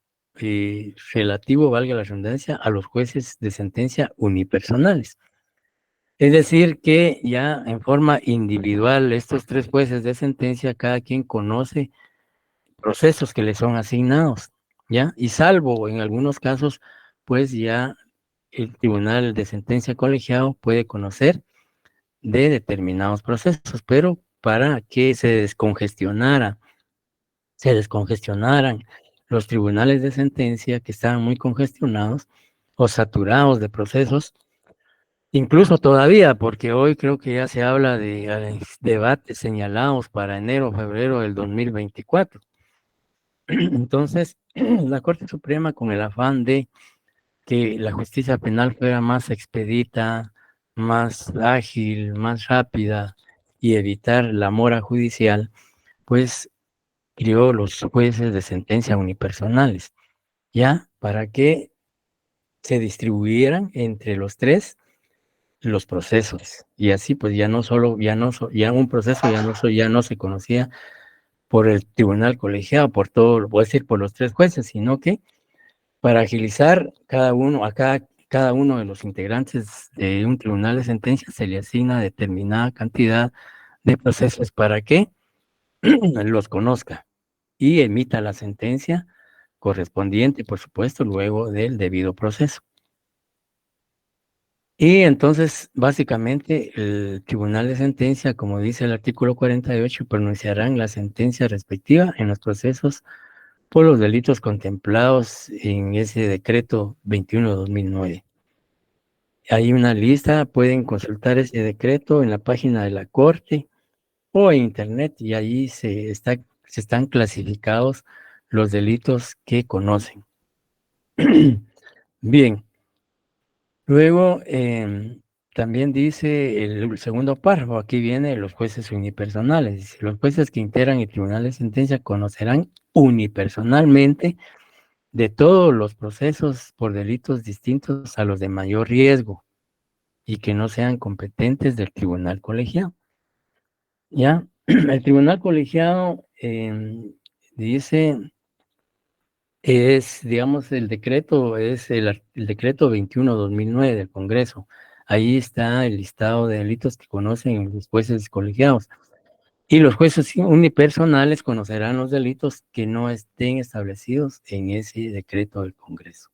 Speaker 1: relativo, valga la redundancia, a los jueces de sentencia unipersonales. Es decir, que ya en forma individual, estos 3 jueces de sentencia, cada quien conoce procesos que le son asignados, ¿ya? Y salvo en algunos casos, pues ya el tribunal de sentencia colegiado puede conocer de determinados procesos, pero para que se descongestionaran los tribunales de sentencia que estaban muy congestionados o saturados de procesos, incluso todavía, porque hoy creo que ya se habla de debates señalados para enero o febrero del 2024. Entonces, la Corte Suprema, con el afán de que la justicia penal fuera más expedita, más ágil, más rápida y evitar la mora judicial, pues creó los jueces de sentencia unipersonales, ¿ya? Para que se distribuyeran entre los 3 los procesos. Y así pues ya un proceso ya no se conocía por el tribunal colegiado, por todo, voy a decir por los 3 jueces, sino que para agilizar cada uno de los integrantes de un tribunal de sentencia se le asigna determinada cantidad de procesos para que los conozca y emita la sentencia correspondiente, por supuesto, luego del debido proceso. Y entonces, básicamente, el tribunal de sentencia, como dice el artículo 48, pronunciarán la sentencia respectiva en los procesos por los delitos contemplados en ese decreto 21/2009. Hay una lista, pueden consultar ese decreto en la página de la Corte o en internet y ahí se están clasificados los delitos que conocen. Bien. Luego, también dice el segundo párrafo, aquí viene los jueces unipersonales. Dice, los jueces que integran el tribunal de sentencia conocerán unipersonalmente de todos los procesos por delitos distintos a los de mayor riesgo y que no sean competentes del tribunal colegiado. ¿Ya? El tribunal colegiado dice, digamos, el decreto es el decreto 21/2009 del Congreso. Ahí está el listado de delitos que conocen los jueces colegiados. Y los jueces unipersonales conocerán los delitos que no estén establecidos en ese decreto del Congreso.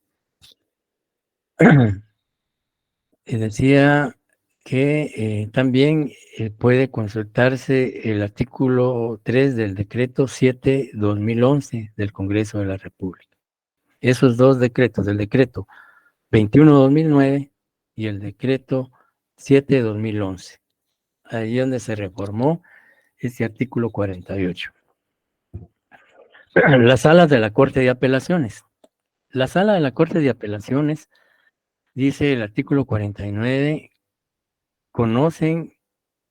Speaker 1: Decía que también puede consultarse el artículo 3 del decreto 7/2011 del Congreso de la República. Esos 2 decretos, el decreto 21/2009 y el decreto 7/2011. Ahí donde se reformó este artículo 48. Las salas de la Corte de Apelaciones. La sala de la Corte de Apelaciones, dice el artículo 49, conocen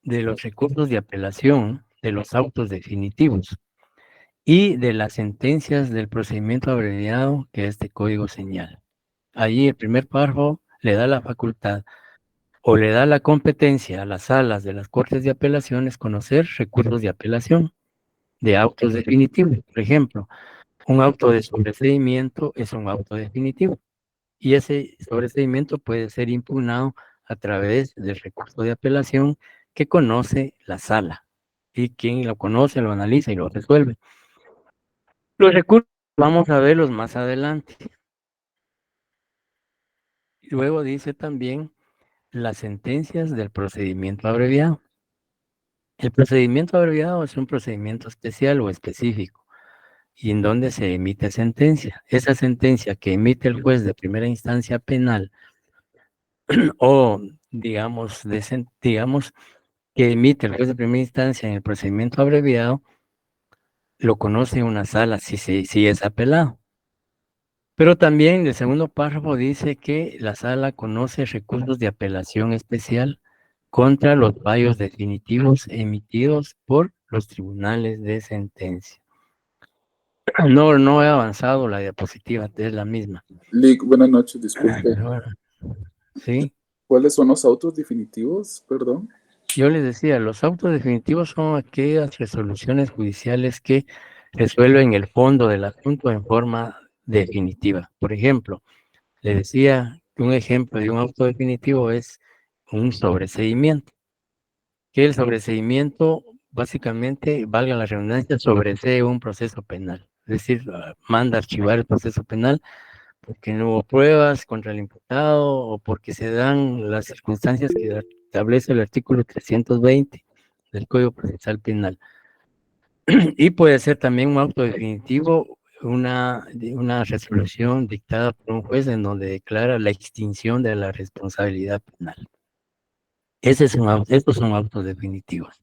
Speaker 1: de los recursos de apelación, de los autos definitivos y de las sentencias del procedimiento abreviado que este código señala. Allí el primer párrafo le da la facultad o le da la competencia a las salas de las Cortes de Apelaciones conocer recursos de apelación de autos definitivos. Por ejemplo, un auto de sobreseimiento es un auto definitivo y ese sobreseimiento puede ser impugnado a través del recurso de apelación que conoce la sala y quien lo conoce, lo analiza y lo resuelve. Los recursos vamos a verlos más adelante. Luego dice también las sentencias del procedimiento abreviado. El procedimiento abreviado es un procedimiento especial o específico y en donde se emite sentencia. Esa sentencia que emite el juez de primera instancia penal o digamos que emite el juez de primera instancia en el procedimiento abreviado, lo conoce una sala si es apelado. Pero también el segundo párrafo dice que la sala conoce recursos de apelación especial contra los fallos definitivos emitidos por los tribunales de sentencia. No he avanzado la diapositiva, es la misma.
Speaker 9: Lick, buenas noches, disculpe.
Speaker 1: ¿Sí?
Speaker 9: ¿Cuáles son los autos definitivos? Perdón.
Speaker 1: Yo les decía, los autos definitivos son aquellas resoluciones judiciales que resuelven el fondo del asunto en forma definitiva. Por ejemplo, le decía que un ejemplo de un auto definitivo es un sobreseimiento. Que el sobreseimiento, básicamente, valga la redundancia, sobresee un proceso penal. Es decir, manda archivar el proceso penal porque no hubo pruebas contra el imputado o porque se dan las circunstancias que establece el artículo 320 del Código Procesal Penal. Y puede ser también un auto definitivo, una resolución dictada por un juez en donde declara la extinción de la responsabilidad penal. Estos son autos definitivos.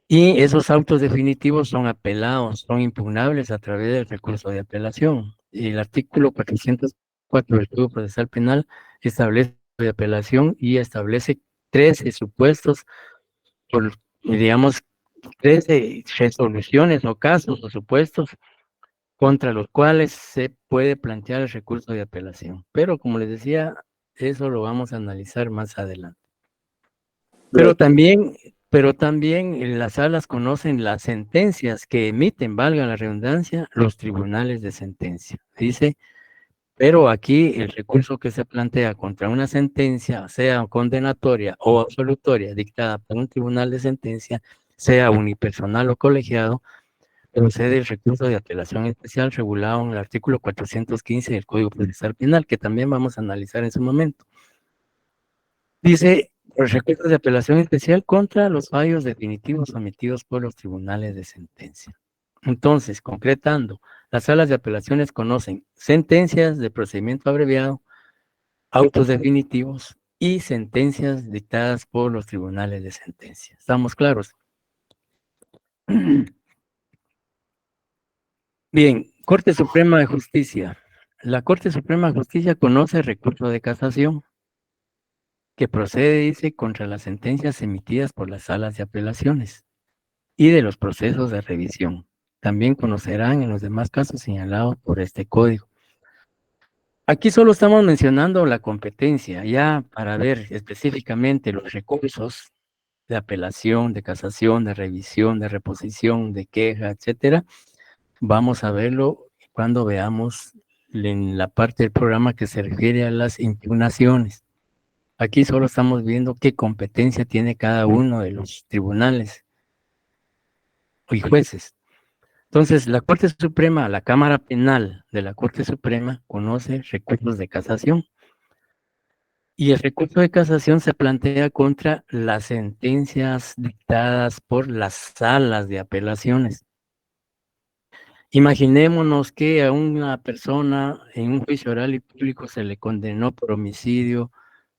Speaker 1: Y esos autos definitivos son apelados, son impugnables a través del recurso de apelación. El artículo 404 del Código Procesal Penal establece de apelación y establece 13 supuestos, digamos, 13 resoluciones o casos o supuestos contra los cuales se puede plantear el recurso de apelación. Pero como les decía, eso lo vamos a analizar más adelante. Pero también las salas conocen las sentencias que emiten, valga la redundancia, los tribunales de sentencia. Dice, pero aquí el recurso que se plantea contra una sentencia, sea condenatoria o absolutoria, dictada por un tribunal de sentencia, sea unipersonal o colegiado, procede el recurso de apelación especial regulado en el artículo 415 del Código Procesal Penal, que también vamos a analizar en su momento. Dice, los recursos de apelación especial contra los fallos definitivos sometidos por los tribunales de sentencia. Entonces, concretando, las salas de apelaciones conocen sentencias de procedimiento abreviado, autos definitivos y sentencias dictadas por los tribunales de sentencia. ¿Estamos claros? Bien, Corte Suprema de Justicia. La Corte Suprema de Justicia conoce el recurso de casación que procede, dice, contra las sentencias emitidas por las salas de apelaciones y de los procesos de revisión. También conocerán en los demás casos señalados por este código. Aquí solo estamos mencionando la competencia, ya para ver específicamente los recursos de apelación, de casación, de revisión, de reposición, de queja, etcétera. Vamos a verlo cuando veamos en la parte del programa que se refiere a las impugnaciones. Aquí solo estamos viendo qué competencia tiene cada uno de los tribunales y jueces. Entonces, la Corte Suprema, la Cámara Penal de la Corte Suprema, conoce recursos de casación. Y el recurso de casación se plantea contra las sentencias dictadas por las salas de apelaciones. Imaginémonos que a una persona en un juicio oral y público se le condenó por homicidio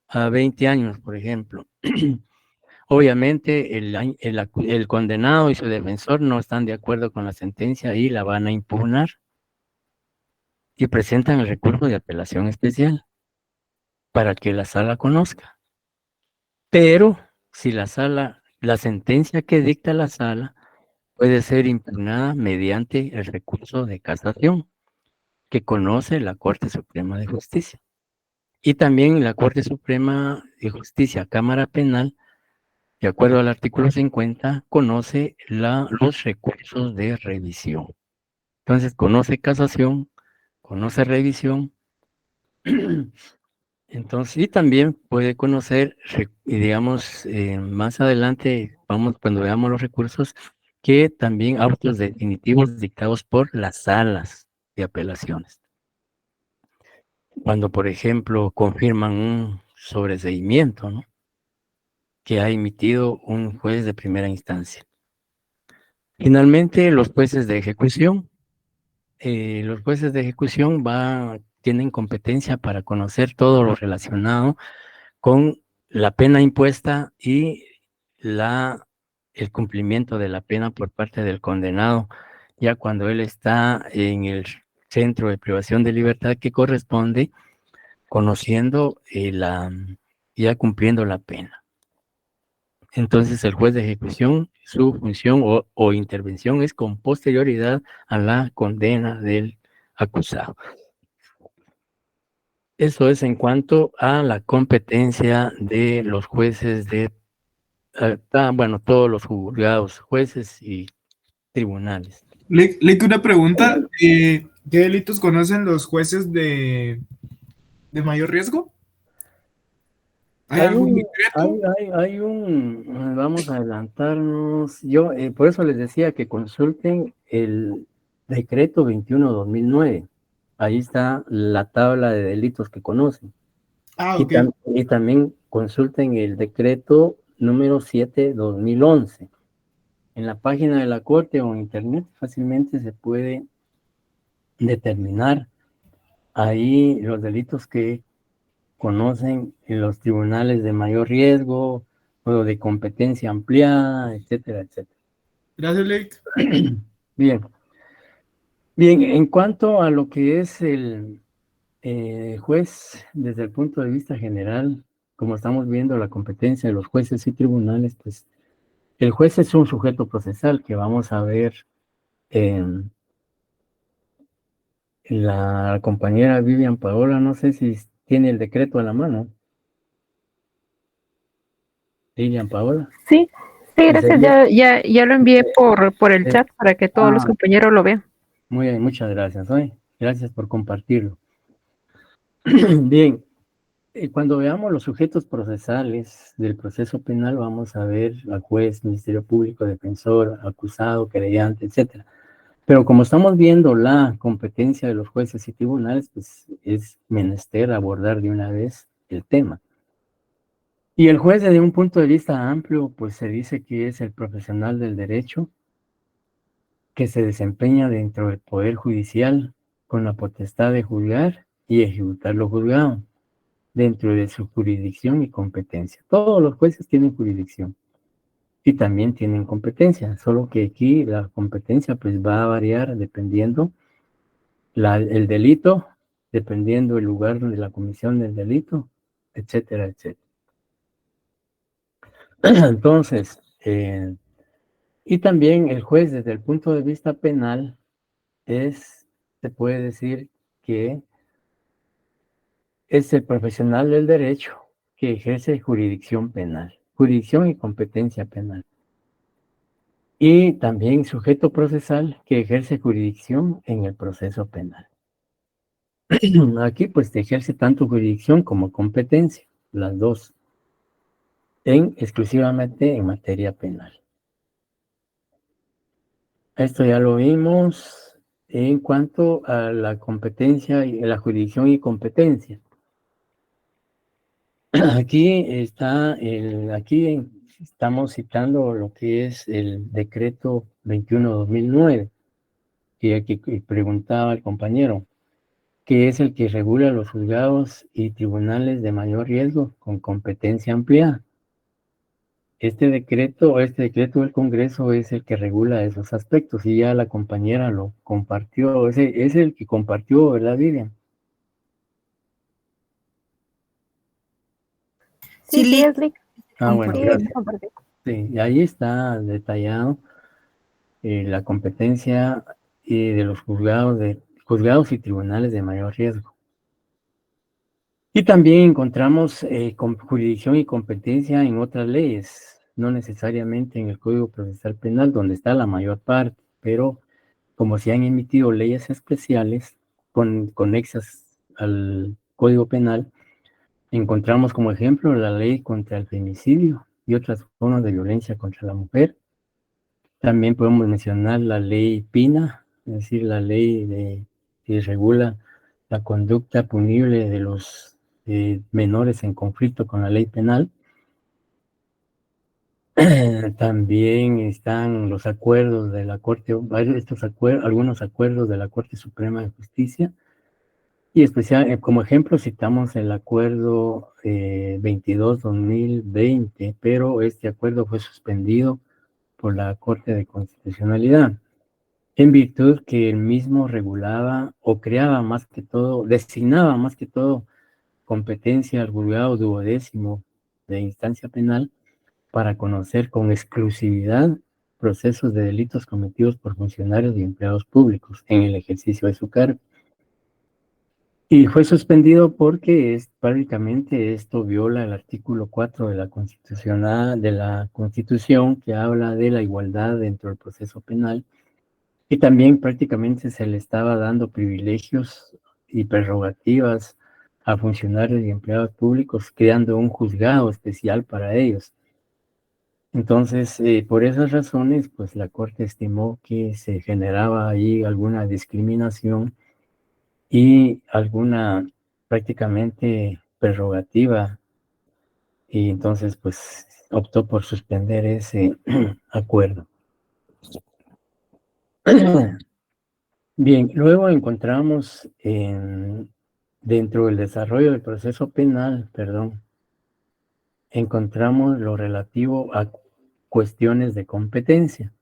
Speaker 1: a 20 años, por ejemplo. Obviamente el condenado y su defensor no están de acuerdo con la sentencia y la van a impugnar y presentan el recurso de apelación especial para que la sala conozca. Pero si la sentencia que dicta la sala puede ser impugnada mediante el recurso de casación que conoce la Corte Suprema de Justicia. Y también la Corte Suprema de Justicia, Cámara Penal, de acuerdo al artículo 50, conoce los recursos de revisión. Entonces, conoce casación, conoce revisión, entonces, y también puede conocer, y digamos, más adelante, cuando veamos los recursos, que también autos definitivos dictados por las salas de apelaciones. Cuando, por ejemplo, confirman un sobreseimiento, ¿no?, que ha emitido un juez de primera instancia. Finalmente, los jueces de ejecución. Los jueces de ejecución tienen competencia para conocer todo lo relacionado con la pena impuesta y el cumplimiento de la pena por parte del condenado, ya cuando él está en el centro de privación de libertad que corresponde, conociendo ya cumpliendo la pena. Entonces el juez de ejecución, su función o intervención es con posterioridad a la condena del acusado. Eso es en cuanto a la competencia de los jueces todos los juzgados, jueces y tribunales.
Speaker 6: Le una pregunta. ¿Qué delitos conocen los jueces de mayor riesgo? ¿Hay algún decreto?
Speaker 1: Vamos a adelantarnos. Por eso les decía que consulten el decreto 21/2009. Ahí está la tabla de delitos que conocen.
Speaker 6: Ok.
Speaker 1: Y también consulten el decreto número 7/2011. En la página de la Corte o en internet fácilmente se puede determinar ahí los delitos que conocen en los tribunales de mayor riesgo o de competencia ampliada, etcétera, etcétera.
Speaker 6: Gracias, Lake.
Speaker 1: Bien, en cuanto a lo que es el juez, desde el punto de vista general, como estamos viendo la competencia de los jueces y tribunales, pues el juez es un sujeto procesal que vamos a ver la compañera Vivian Paola, no sé si ¿Tiene el decreto a la mano? Lilian Paola.
Speaker 11: Sí, sí, gracias.
Speaker 1: Sería-
Speaker 11: Ya lo envié por el chat para que todos los compañeros lo vean.
Speaker 1: Muy bien, muchas gracias. Gracias por compartirlo. Bien, cuando veamos los sujetos procesales del proceso penal, vamos a ver al juez, Ministerio Público, defensor, acusado, querellante, etcétera. Pero como estamos viendo la competencia de los jueces y tribunales, pues es menester abordar de una vez el tema. Y el juez, desde un punto de vista amplio, pues se dice que es el profesional del derecho que se desempeña dentro del Poder Judicial con la potestad de juzgar y ejecutar lo juzgado dentro de su jurisdicción y competencia. Todos los jueces tienen jurisdicción y también tienen competencia, solo que aquí la competencia pues va a variar dependiendo el delito, dependiendo el lugar de la comisión del delito, etcétera, etcétera. Entonces, y también el juez desde el punto de vista penal se puede decir que es el profesional del derecho que ejerce jurisdicción penal, jurisdicción y competencia penal. Y también sujeto procesal que ejerce jurisdicción en el proceso penal. Aquí pues se ejerce tanto jurisdicción como competencia, las dos, exclusivamente en materia penal. Esto ya lo vimos en cuanto a la competencia y la jurisdicción y competencia. Aquí estamos citando lo que es el decreto 21/2009, que aquí preguntaba el compañero, que es el que regula los juzgados y tribunales de mayor riesgo con competencia ampliada. Este decreto del Congreso es el que regula esos aspectos y ya la compañera lo compartió, es el que compartió, ¿verdad, Vivian?
Speaker 11: Sí, Leslie.
Speaker 1: Bueno, gracias. Sí, y ahí está detallado la competencia de los juzgados y tribunales de mayor riesgo. Y también encontramos con jurisdicción y competencia en otras leyes, no necesariamente en el Código Procesal Penal, donde está la mayor parte, pero como se han emitido leyes especiales conexas al Código Penal, encontramos como ejemplo la ley contra el femicidio y otras formas de violencia contra la mujer. También podemos mencionar la ley PINA, es decir, la ley que regula la conducta punible de los menores en conflicto con la ley penal. También están los acuerdos de la Corte, algunos acuerdos de la Corte Suprema de Justicia, y especial, como ejemplo citamos el acuerdo 22/2020, pero este acuerdo fue suspendido por la Corte de Constitucionalidad, en virtud que el mismo regulaba o creaba más que todo, designaba más que todo competencia al juzgado duodécimo de instancia penal para conocer con exclusividad procesos de delitos cometidos por funcionarios y empleados públicos en el ejercicio de su cargo. Y fue suspendido porque prácticamente esto viola el artículo 4 de la Constitución, que habla de la igualdad dentro del proceso penal, y también prácticamente se le estaba dando privilegios y prerrogativas a funcionarios y empleados públicos, creando un juzgado especial para ellos. Entonces, por esas razones, pues la Corte estimó que se generaba ahí alguna discriminación y alguna prácticamente prerrogativa, y entonces pues optó por suspender ese acuerdo. Bien, luego encontramos dentro del desarrollo del proceso penal, encontramos lo relativo a cuestiones de competencia.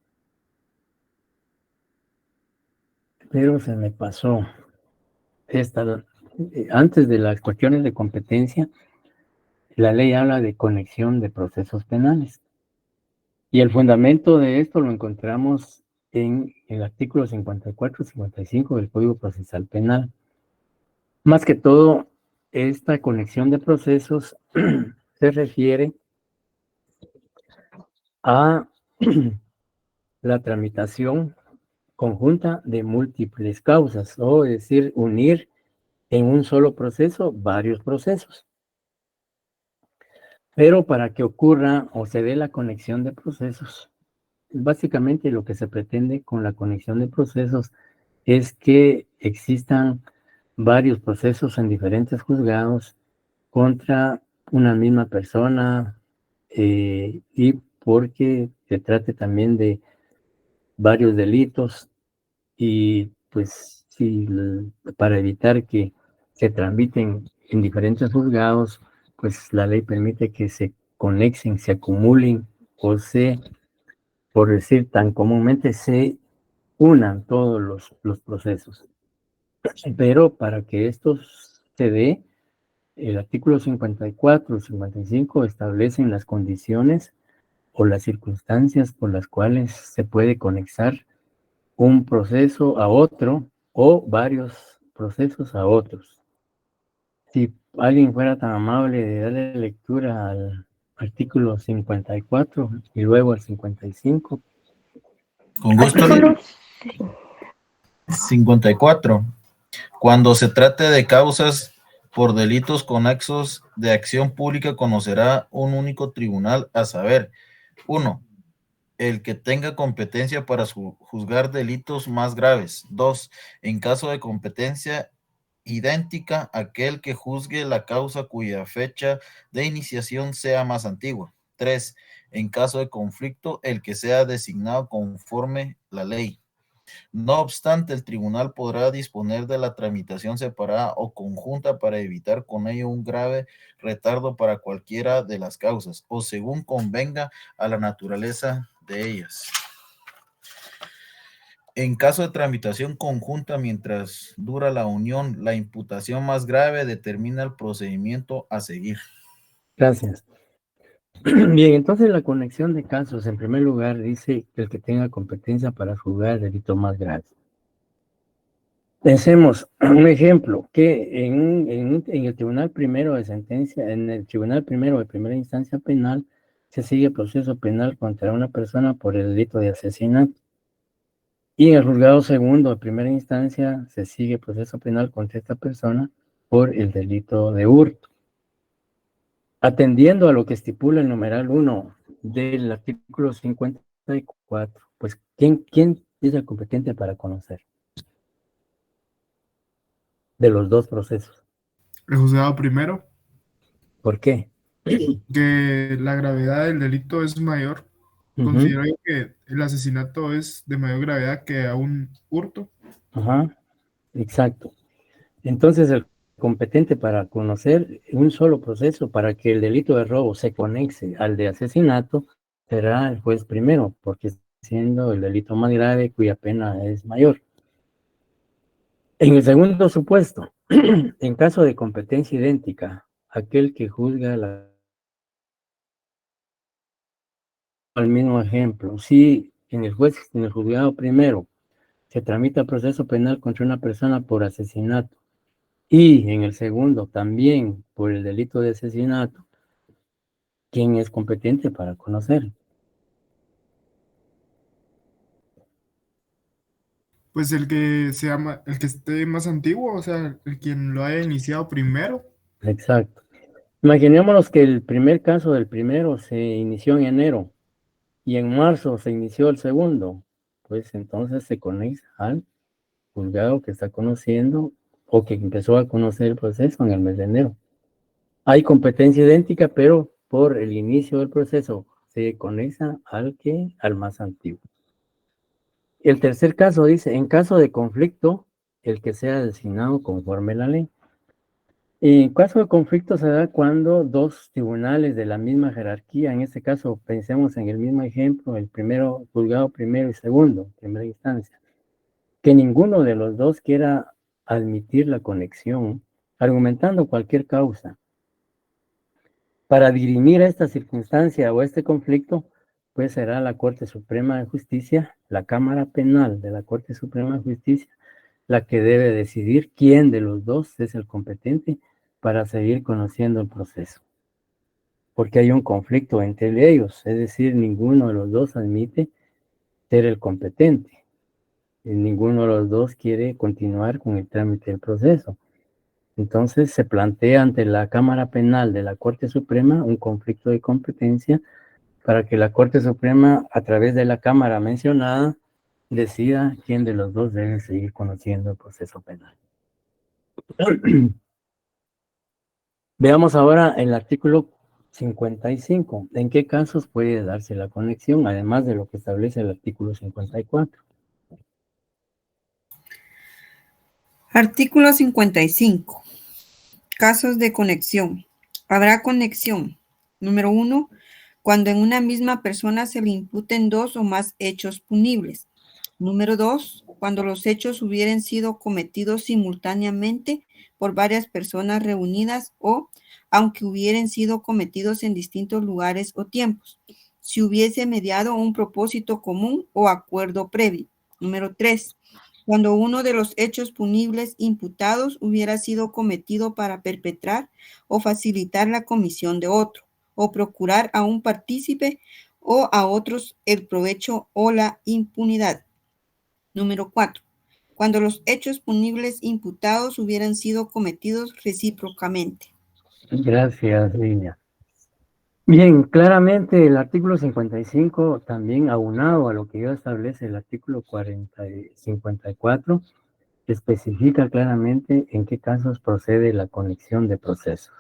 Speaker 1: Pero se me pasó antes de las cuestiones de competencia, la ley habla de conexión de procesos penales. Y el fundamento de esto lo encontramos en el artículo 54 y 55 del Código Procesal Penal. Más que todo, esta conexión de procesos se refiere a la tramitación conjunta de múltiples causas, o es decir, unir en un solo proceso varios procesos. Pero para que ocurra o se dé la conexión de procesos, básicamente lo que se pretende con la conexión de procesos es que existan varios procesos en diferentes juzgados contra una misma persona, y porque se trate también de varios delitos, y pues sí, para evitar que se tramiten en diferentes juzgados, pues la ley permite que se conexen, se acumulen o por decir tan comúnmente, se unan todos los procesos. Pero para que esto se dé, el artículo 54 y 55 establecen las condiciones o las circunstancias por las cuales se puede conectar un proceso a otro o varios procesos a otros. Si alguien fuera tan amable de darle lectura al artículo 54 y luego al 55.
Speaker 8: Con gusto. 54. Cuando se trate de causas por delitos conexos de acción pública, conocerá un único tribunal, a saber, 1. El que tenga competencia para juzgar delitos más graves. 2. En caso de competencia idéntica, aquel que juzgue la causa cuya fecha de iniciación sea más antigua. 3. En caso de conflicto, el que sea designado conforme la ley. No obstante, el tribunal podrá disponer de la tramitación separada o conjunta para evitar con ello un grave retardo para cualquiera de las causas, o según convenga a la naturaleza de ellas. En caso de tramitación conjunta, mientras dura la unión, la imputación más grave determina el procedimiento a seguir.
Speaker 1: Gracias. Bien, entonces la conexión de casos, en primer lugar, dice que el que tenga competencia para juzgar delitos más graves. Pensemos, un ejemplo, que en el tribunal primero de sentencia, en el tribunal primero de primera instancia penal, se sigue proceso penal contra una persona por el delito de asesinato. Y en el juzgado segundo de primera instancia se sigue proceso penal contra esta persona por el delito de hurto. Atendiendo a lo que estipula el numeral 1 del artículo 54, pues, ¿quién es el competente para conocer de los dos procesos?
Speaker 6: El juzgado primero,
Speaker 1: ¿Por qué?
Speaker 6: que la gravedad del delito es mayor. Considero yo que el asesinato es de mayor gravedad que a un hurto.
Speaker 1: Ajá, exacto. Entonces, el competente para conocer un solo proceso para que el delito de robo se conexe al de asesinato será el juez primero, porque siendo el delito más grave cuya pena es mayor. En el segundo supuesto, en caso de competencia idéntica, aquel que juzga al mismo ejemplo, si en el juzgado primero se tramita proceso penal contra una persona por asesinato y en el segundo también por el delito de asesinato, ¿quién es competente para conocer?
Speaker 6: Pues el que el que esté más antiguo, o sea, el quien lo haya iniciado primero.
Speaker 1: Exacto. Imaginémonos que el primer caso del primero se inició en enero y en marzo se inició el segundo, pues entonces se conecta al juzgado que está conociendo o que empezó a conocer el proceso en el mes de enero. Hay competencia idéntica, pero por el inicio del proceso se conecta al más antiguo. El tercer caso dice, en caso de conflicto, el que sea designado conforme la ley. En caso de conflicto se da cuando dos tribunales de la misma jerarquía, en este caso pensemos en el mismo ejemplo, el primero, juzgado primero y segundo, primera instancia, que ninguno de los dos quiera admitir la conexión, argumentando cualquier causa. Para dirimir esta circunstancia o este conflicto, pues será la Corte Suprema de Justicia, la Cámara Penal de la Corte Suprema de Justicia, la que debe decidir quién de los dos es el competente para seguir conociendo el proceso. Porque hay un conflicto entre ellos, es decir, ninguno de los dos admite ser el competente. Y ninguno de los dos quiere continuar con el trámite del proceso. Entonces se plantea ante la Cámara Penal de la Corte Suprema un conflicto de competencia para que la Corte Suprema, a través de la Cámara mencionada, decida quién de los dos debe seguir conociendo el proceso penal. Veamos ahora el artículo 55. ¿En qué casos puede darse la conexión, además de lo que establece el artículo 54?
Speaker 10: Artículo 55. Casos de conexión. Habrá conexión. Número 1. Cuando en una misma persona se le imputen dos o más hechos punibles. Número 2. Cuando los hechos hubieran sido cometidos simultáneamente por varias personas reunidas o aunque hubieran sido cometidos en distintos lugares o tiempos, si hubiese mediado un propósito común o acuerdo previo. Número 3. Cuando uno de los hechos punibles imputados hubiera sido cometido para perpetrar o facilitar la comisión de otro, o procurar a un partícipe o a otros el provecho o la impunidad. Número 4. Cuando los hechos punibles imputados hubieran sido cometidos recíprocamente.
Speaker 1: Gracias, Lilia. Bien, claramente el artículo 55, también aunado a lo que ya establece el artículo 54, especifica claramente en qué casos procede la conexión de procesos.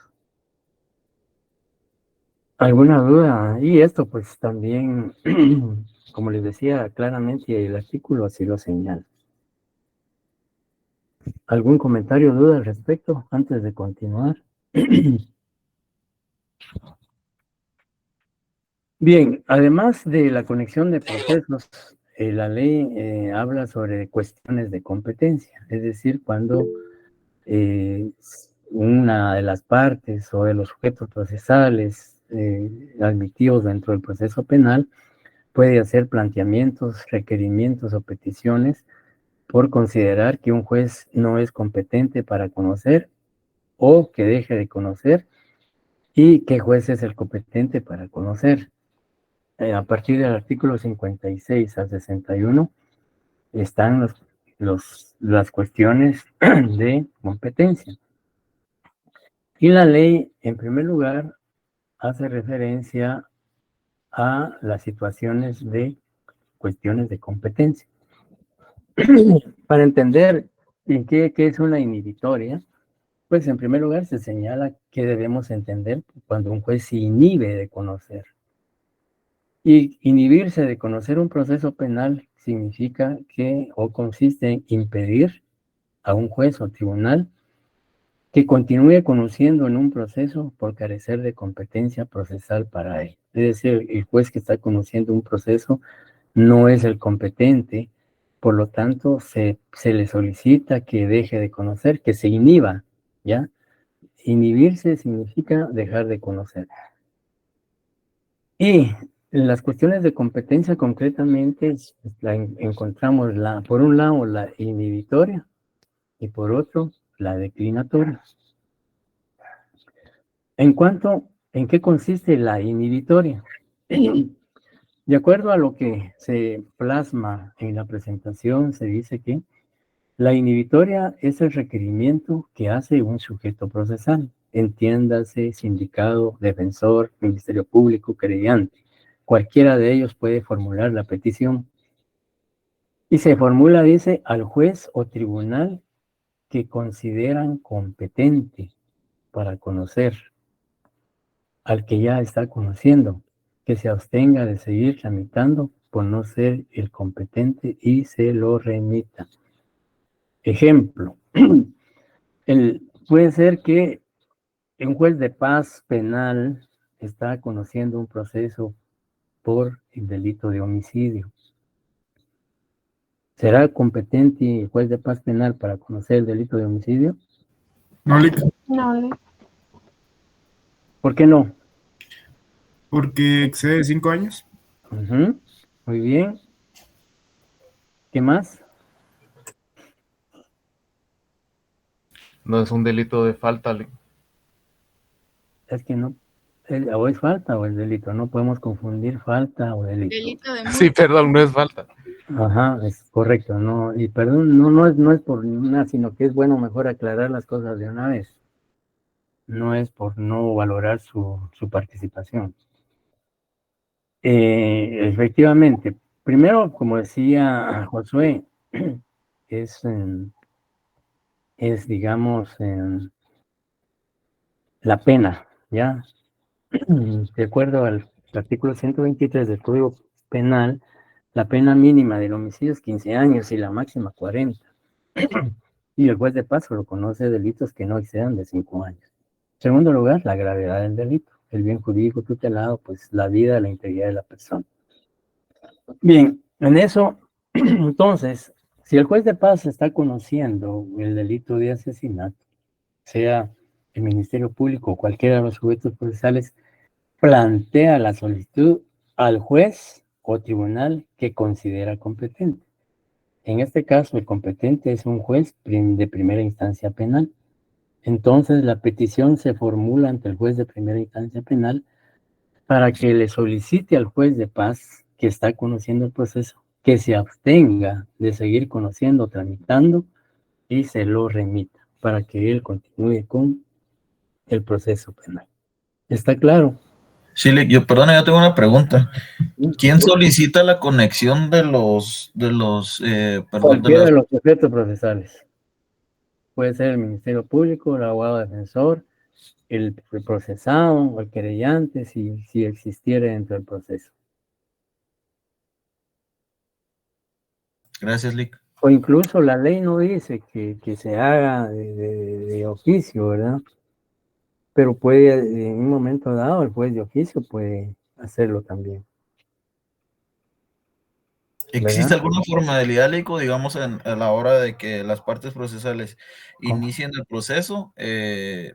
Speaker 1: ¿Alguna duda? Y esto pues también, como les decía claramente, el artículo así lo señala. ¿Algún comentario o duda al respecto antes de continuar? Bien, además de la conexión de procesos, la ley habla sobre cuestiones de competencia, es decir, cuando una de las partes o de los sujetos procesales admitidos dentro del proceso penal puede hacer planteamientos, requerimientos o peticiones por considerar que un juez no es competente para conocer o que deje de conocer y qué juez es el competente para conocer. A partir del artículo 56 al 61 están las cuestiones de competencia. Y la ley, en primer lugar, hace referencia a las situaciones de cuestiones de competencia. Para entender qué es una inhibitoria, pues en primer lugar se señala qué debemos entender cuando un juez se inhibe de conocer. Y inhibirse de conocer un proceso penal significa o consiste en impedir a un juez o tribunal que continúe conociendo en un proceso por carecer de competencia procesal para él. Es decir, el juez que está conociendo un proceso no es el competente, por lo tanto se le solicita que deje de conocer, que se inhiba, ¿ya? Inhibirse significa dejar de conocer. Y las cuestiones de competencia concretamente encontramos por un lado la inhibitoria y por otro la declinatoria. ¿En qué consiste la inhibitoria? De acuerdo a lo que se plasma en la presentación, se dice que la inhibitoria es el requerimiento que hace un sujeto procesal, entiéndase sindicado, defensor, ministerio público, querellante. Cualquiera de ellos puede formular la petición. Y se formula, dice, al juez o tribunal que consideran competente para conocer, al que ya está conociendo, que se abstenga de seguir tramitando por no ser el competente y se lo remita. Ejemplo, puede ser que un juez de paz penal está conociendo un proceso por el delito de homicidio. ¿Será competente el juez de paz penal para conocer el delito de homicidio?
Speaker 6: No, Lick,
Speaker 2: No,
Speaker 1: ¿Por qué no?
Speaker 6: porque excede 5 años.
Speaker 1: Muy bien. ¿Qué más?
Speaker 12: No es un delito de falta.
Speaker 1: Es que no, o es falta o es delito, no podemos confundir falta o delito.
Speaker 5: Delito de
Speaker 12: Sí, perdón, no es falta.
Speaker 1: Ajá, es correcto, no, y perdón, no es por nada, sino que es bueno mejor aclarar las cosas de una vez. No es por no valorar su participación. Efectivamente, primero, como decía Josué, es digamos, la pena, ¿ya? De acuerdo al artículo 123 del Código Penal, la pena mínima del homicidio es 15 años y la máxima 40. Y el juez de paz solo conoce delitos que no excedan de 5 años. En segundo lugar, la gravedad del delito. El bien jurídico tutelado, pues la vida, la integridad de la persona. Bien, en eso, entonces, si el juez de paz está conociendo el delito de asesinato, sea el Ministerio Público o cualquiera de los sujetos procesales, plantea la solicitud al juez o tribunal que considera competente. En este caso, el competente es un juez de primera instancia penal. Entonces, la petición se formula ante el juez de primera instancia penal para que le solicite al juez de paz que está conociendo el proceso que se abstenga de seguir conociendo, tramitando y se lo remita para que él continúe con el proceso penal. ¿Está claro?
Speaker 8: Sí, yo tengo una pregunta. ¿Quién solicita la conexión de
Speaker 1: Cualquiera de los sujetos procesales. Puede ser el Ministerio Público, el abogado defensor, el procesado o el querellante, si existiera dentro del proceso.
Speaker 8: Gracias, Lick.
Speaker 1: O incluso la ley no dice que se haga de oficio, ¿verdad? Pero puede, en un momento dado, el juez de oficio puede hacerlo también.
Speaker 8: ¿Existe alguna formalidad, Lico, digamos, a la hora de que las partes procesales inicien el proceso,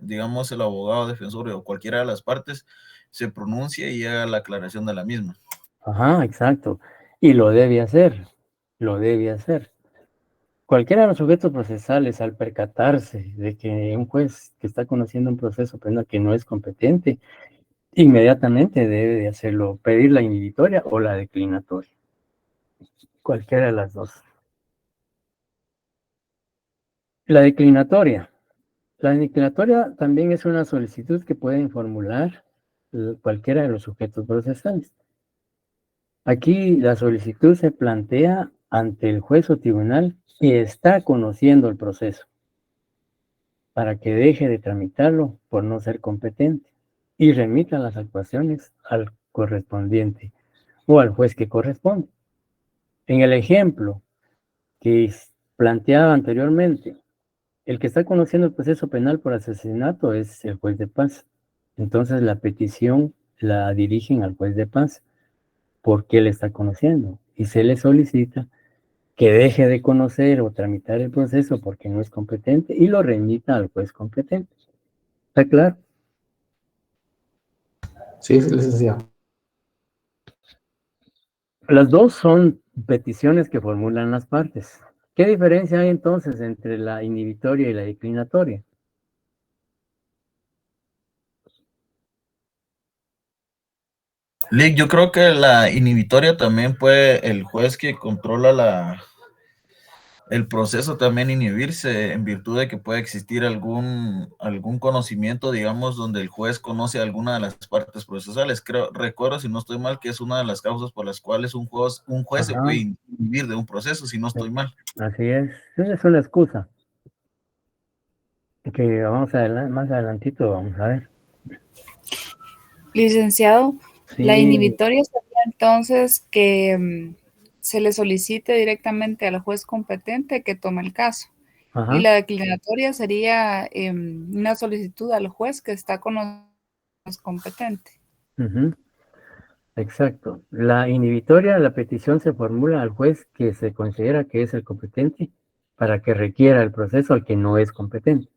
Speaker 8: digamos, el abogado defensor o cualquiera de las partes se pronuncie y haga la aclaración de la misma?
Speaker 1: Ajá, exacto. Y lo debe hacer, lo debe hacer. Cualquiera de los sujetos procesales, al percatarse de que un juez que está conociendo un proceso penal que no es competente, inmediatamente debe de hacerlo, pedir la inhibitoria o la declinatoria. Cualquiera de las dos. La declinatoria también es una solicitud que pueden formular cualquiera de los sujetos procesales. Aquí la solicitud se plantea ante el juez o tribunal que está conociendo el proceso para que deje de tramitarlo por no ser competente y remita las actuaciones al correspondiente o al juez que corresponde. En el ejemplo que planteaba anteriormente, el que está conociendo el proceso penal por asesinato es el juez de paz. Entonces la petición la dirigen al juez de paz porque él está conociendo y se le solicita que deje de conocer o tramitar el proceso porque no es competente y lo remita al juez competente. ¿Está claro?
Speaker 4: Sí, licenciado.
Speaker 1: Las dos son peticiones que formulan las partes. ¿Qué diferencia hay entonces entre la inhibitoria y la declinatoria?
Speaker 8: Lick, yo creo que la inhibitoria también puede el juez que controla el proceso también inhibirse en virtud de que puede existir algún conocimiento, digamos, donde el juez conoce alguna de las partes procesales. Recuerdo, si no estoy mal, que es una de las causas por las cuales un juez se puede inhibir de un proceso, si no estoy mal.
Speaker 1: Así es. Esa es una excusa. Que más adelantito vamos a ver.
Speaker 5: Licenciado,
Speaker 1: Sí.
Speaker 5: la inhibitoria sería entonces que se le solicite directamente al juez competente que tome el caso.
Speaker 1: Ajá.
Speaker 5: Y la declinatoria sería una solicitud al juez que está con los competentes.
Speaker 1: Exacto. La inhibitoria, la petición se formula al juez que se considera que es el competente para que requiera el proceso al que no es competente.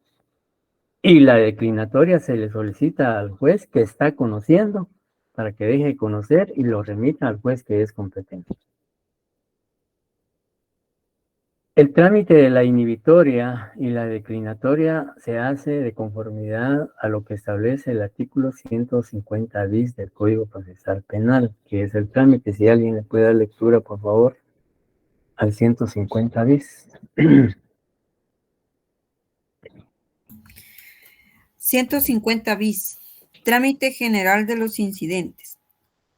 Speaker 1: Y la declinatoria se le solicita al juez que está conociendo para que deje de conocer y lo remita al juez que es competente. El trámite de la inhibitoria y la declinatoria se hace de conformidad a lo que establece el artículo 150 bis del Código Procesal Penal, que es el trámite. Si alguien le puede dar lectura, por favor, al 150 bis.
Speaker 10: 150 bis. Trámite general de los incidentes.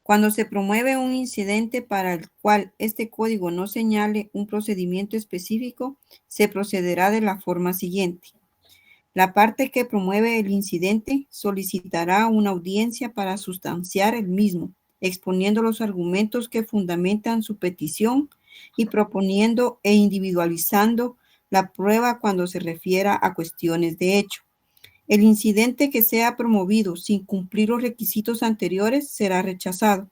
Speaker 10: Cuando se promueve un incidente para el cual este código no señale un procedimiento específico, se procederá de la forma siguiente. La parte que promueve el incidente solicitará una audiencia para sustanciar el mismo, exponiendo los argumentos que fundamentan su petición y proponiendo e individualizando la prueba cuando se refiera a cuestiones de hecho. El incidente que sea promovido sin cumplir los requisitos anteriores será rechazado.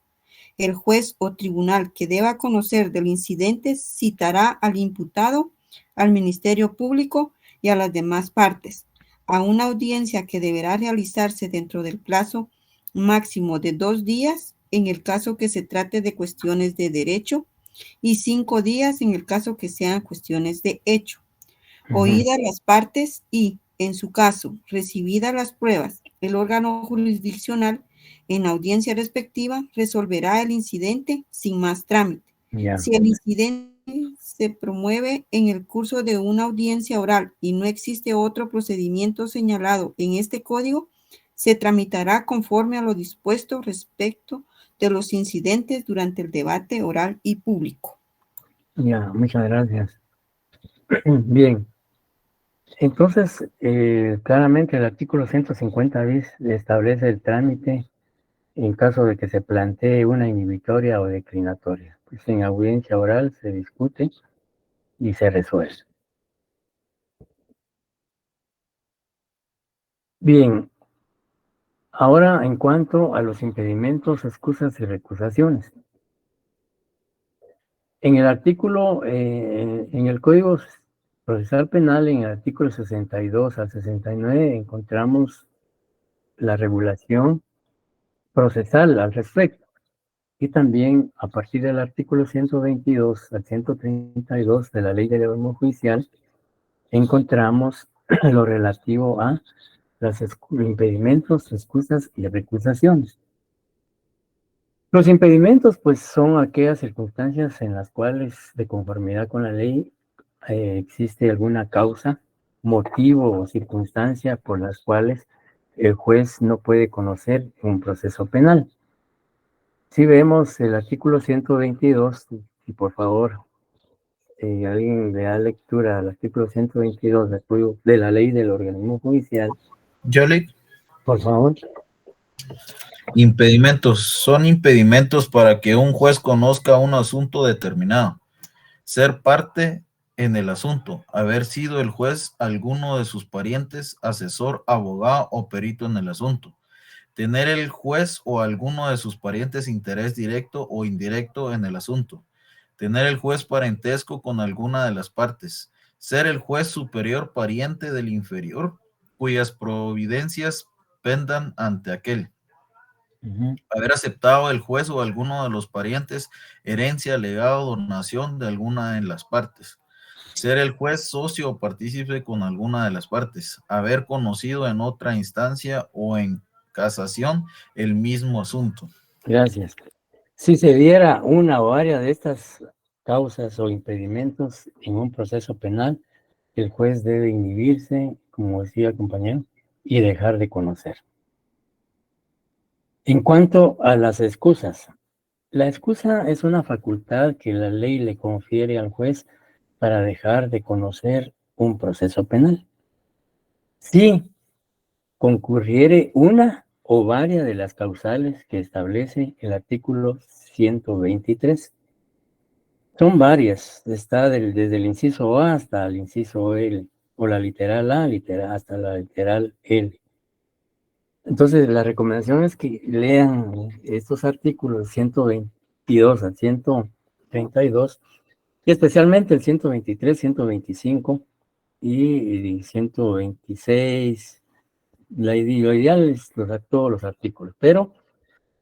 Speaker 10: El juez o tribunal que deba conocer del incidente citará al imputado, al Ministerio Público y a las demás partes a una audiencia que deberá realizarse dentro del plazo máximo de 2 días en el caso que se trate de cuestiones de derecho y 5 días en el caso que sean cuestiones de hecho. Oídas las partes y, en su caso, recibidas las pruebas, el órgano jurisdiccional en la audiencia respectiva resolverá el incidente sin más trámite. Si el incidente se promueve en el curso de una audiencia oral y no existe otro procedimiento señalado en este código, se tramitará conforme a lo dispuesto respecto de los incidentes durante el debate oral y público.
Speaker 1: Ya, muchas gracias. Bien. Entonces, claramente el artículo 150 bis establece el trámite en caso de que se plantee una inhibitoria o declinatoria. Pues en audiencia oral se discute y se resuelve. Bien, ahora en cuanto a los impedimentos, excusas y recusaciones. En el artículo, en el Código Procesal Penal, en el artículo 62 al 69, encontramos la regulación procesal al respecto. Y también a partir del artículo 122 al 132 de la Ley del Orden Judicial, encontramos lo relativo a los impedimentos, excusas y recusaciones. Los impedimentos, pues, son aquellas circunstancias en las cuales, de conformidad con la ley, existe alguna causa, motivo o circunstancia por las cuales el juez no puede conocer un proceso penal. Si vemos el artículo 122, y por favor, alguien le da lectura al artículo 122 de la ley del organismo judicial.
Speaker 8: Yo le...
Speaker 1: Por favor.
Speaker 8: Impedimentos. Son impedimentos para que un juez conozca un asunto determinado. Ser parte en el asunto. Haber sido el juez alguno de sus parientes, asesor, abogado o perito en el asunto. Tener el juez o alguno de sus parientes interés directo o indirecto en el asunto. Tener el juez parentesco con alguna de las partes. Ser el juez superior pariente del inferior, cuyas providencias pendan ante aquel. Haber aceptado el juez o alguno de los parientes herencia, legado, donación de alguna de las partes. Ser el juez socio o partícipe con alguna de las partes. Haber conocido en otra instancia o en casación el mismo asunto.
Speaker 1: Gracias. Si se diera una o varias de estas causas o impedimentos en un proceso penal, el juez debe inhibirse, como decía el compañero, y dejar de conocer. En cuanto a las excusas, la excusa es una facultad que la ley le confiere al juez para dejar de conocer un proceso penal. Si concurriere una o varias de las causales que establece el artículo 123. Son varias, está desde el inciso A hasta el inciso L, o la literal A hasta la literal L. Entonces, la recomendación es que lean estos artículos 122 al 132, y especialmente el 123, 125 y 126. Lo ideal es todos los artículos, pero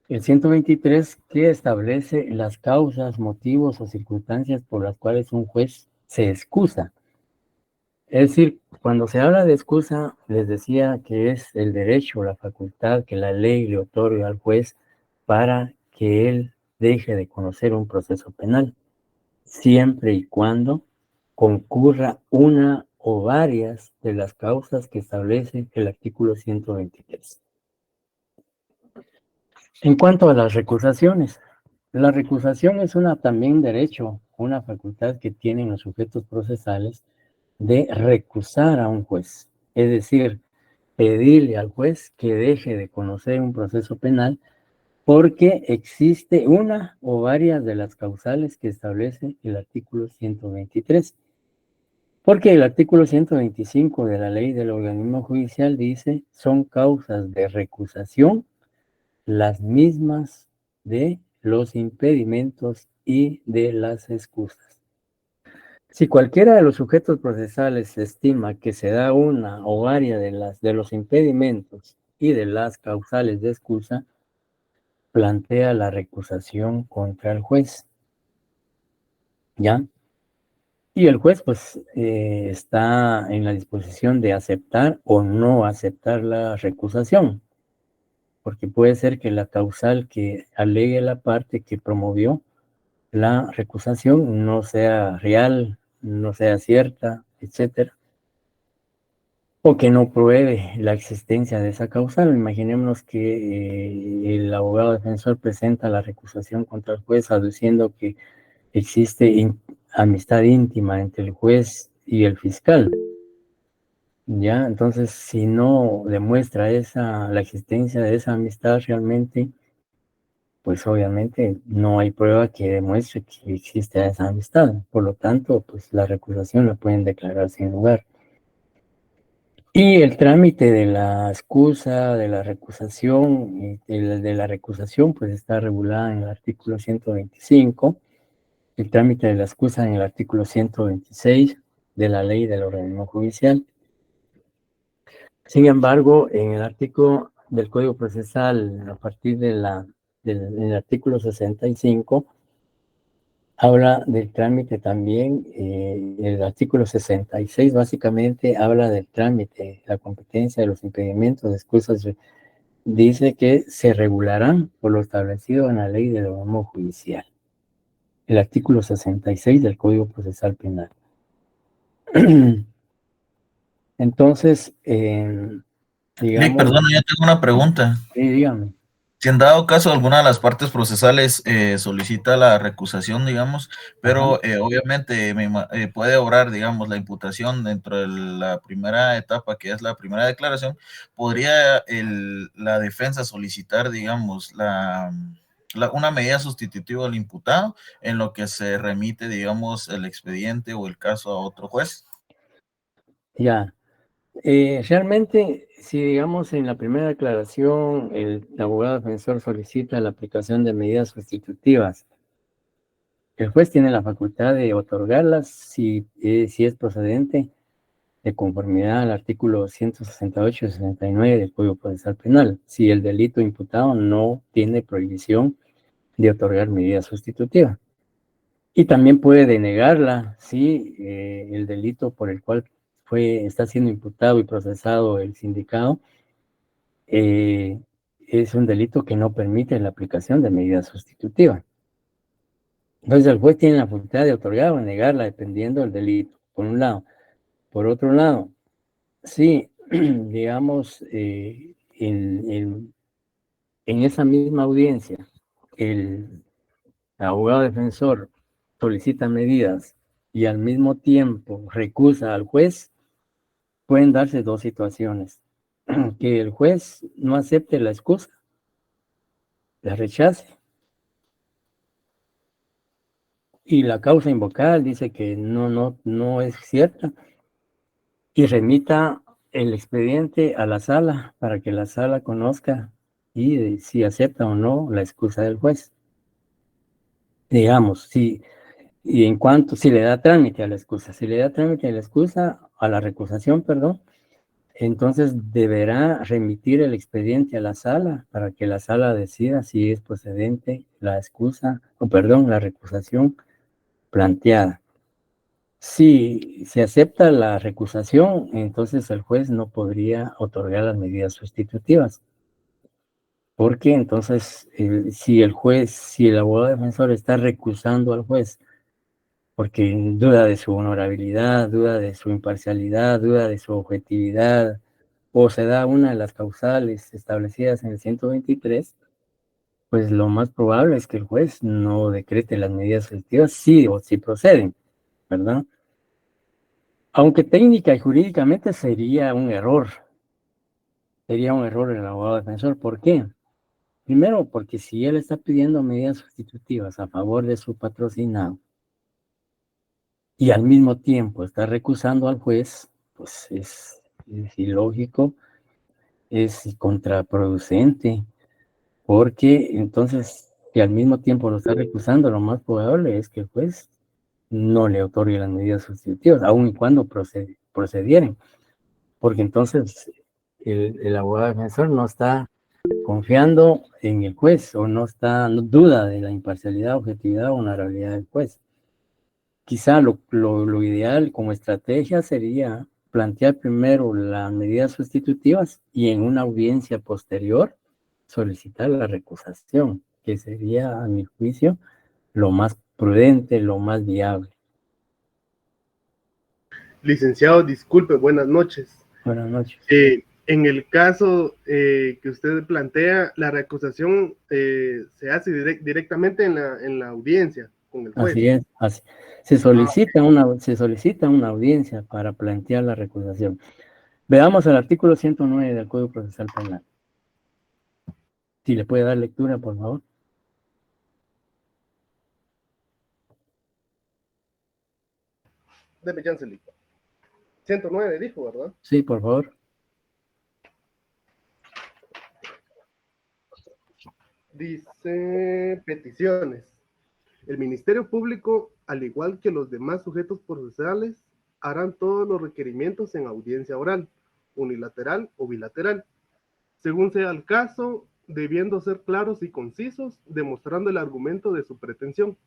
Speaker 1: el 123 que establece las causas, motivos o circunstancias por las cuales un juez se excusa. Es decir, cuando se habla de excusa, les decía que es el derecho, la facultad que la ley le otorga al juez para que él deje de conocer un proceso penal, siempre y cuando concurra una o varias de las causas que establece el artículo 123. En cuanto a las recusaciones, la recusación es también derecho, una facultad que tienen los sujetos procesales de recusar a un juez, es decir, pedirle al juez que deje de conocer un proceso penal porque existe una o varias de las causales que establece el artículo 123. Porque el artículo 125 de la ley del organismo judicial dice, son causas de recusación las mismas de los impedimentos y de las excusas. Si cualquiera de los sujetos procesales estima que se da una o varias de los impedimentos y de las causales de excusa, plantea la recusación contra el juez. ¿Ya? Y el juez, pues, está en la disposición de aceptar o no aceptar la recusación, porque puede ser que la causal que alegue la parte que promovió la recusación no sea real, no sea cierta, etcétera, o que no pruebe la existencia de esa causal. Imaginémonos que el abogado defensor presenta la recusación contra el juez aduciendo que existe amistad íntima entre el juez y el fiscal. Ya, entonces, si no demuestra la existencia de esa amistad realmente, pues obviamente no hay prueba que demuestre que existe esa amistad. Por lo tanto, pues la recusación la pueden declarar sin lugar. Y el trámite de la excusa, de la recusación, de la recusación, pues está regulada en el artículo 125. El trámite de la excusa en el artículo 126 de la ley del organismo judicial. Sin embargo, en el artículo del Código Procesal, a partir del artículo 65, habla del trámite también. El artículo 66 básicamente habla del trámite, la competencia de los impedimentos, de excusas. Dice que se regularán por lo establecido en la ley del organismo judicial. El artículo 66 del Código Procesal Penal. Entonces,
Speaker 8: Nick,
Speaker 1: digamos...
Speaker 8: perdona, yo tengo una pregunta.
Speaker 1: Sí, dígame.
Speaker 8: Si en dado caso alguna de las partes procesales solicita la recusación, digamos, pero obviamente puede obrar, digamos, la imputación dentro de la primera etapa, que es la primera declaración, ¿podría la defensa solicitar, digamos, una medida sustitutiva al imputado en lo que se remite, digamos, el expediente o el caso a otro juez?
Speaker 1: Ya. Realmente, si digamos en la primera declaración el abogado defensor solicita la aplicación de medidas sustitutivas, el juez tiene la facultad de otorgarlas si es procedente de conformidad al artículo 168 y 69 del Código Procesal Penal, si el delito imputado no tiene prohibición de otorgar medidas sustitutivas. Y también puede denegarla si el delito por el cual está siendo imputado y procesado el sindicado es un delito que no permite la aplicación de medidas sustitutivas. Entonces el juez tiene la facultad de otorgar o negarla dependiendo del delito, por un lado. Por otro lado, si, digamos, en esa misma audiencia, el abogado defensor solicita medidas y al mismo tiempo recusa al juez, pueden darse dos situaciones. Que el juez no acepte la excusa, la rechace, y la causa invocada dice que no es cierta, y remita el expediente a la sala para que la sala conozca y si acepta o no la excusa del juez. Digamos, si le da trámite a la excusa, a la recusación, perdón, entonces deberá remitir el expediente a la sala para que la sala decida si es procedente la excusa, la recusación planteada. Si se acepta la recusación, entonces el juez no podría otorgar las medidas sustitutivas. Porque entonces, si el abogado defensor está recusando al juez, porque duda de su honorabilidad, duda de su imparcialidad, duda de su objetividad, o se da una de las causales establecidas en el 123, pues lo más probable es que el juez no decrete las medidas sustitutivas, sí o sí proceden, ¿verdad? Aunque técnica y jurídicamente sería un error el abogado defensor. ¿Por qué? Primero, porque si él está pidiendo medidas sustitutivas a favor de su patrocinado y al mismo tiempo está recusando al juez, pues es ilógico, es contraproducente, porque entonces, si al mismo tiempo lo está recusando, lo más probable es que el juez no le otorgue las medidas sustitutivas, aun y cuando procedieran, porque entonces el abogado defensor no está confiando en el juez o no duda de la imparcialidad, objetividad o honorabilidad del juez. Quizá lo ideal como estrategia sería plantear primero las medidas sustitutivas y en una audiencia posterior solicitar la recusación, que sería, a mi juicio, lo más prudente, lo más viable.
Speaker 12: Licenciado, disculpe, buenas noches.
Speaker 1: Buenas noches.
Speaker 12: En el caso que usted plantea, la recusación se hace directamente en la audiencia con el juez.
Speaker 1: Así es, se solicita una audiencia para plantear la recusación. Veamos el artículo 109 del Código Procesal Penal. Si le puede dar lectura, por favor.
Speaker 12: Deme chance, 109 dijo, ¿verdad?
Speaker 1: Sí, por favor.
Speaker 12: Dice peticiones. El Ministerio Público, al igual que los demás sujetos procesales, harán todos los requerimientos en audiencia oral, unilateral o bilateral, según sea el caso, debiendo ser claros y concisos, demostrando el argumento de su pretensión.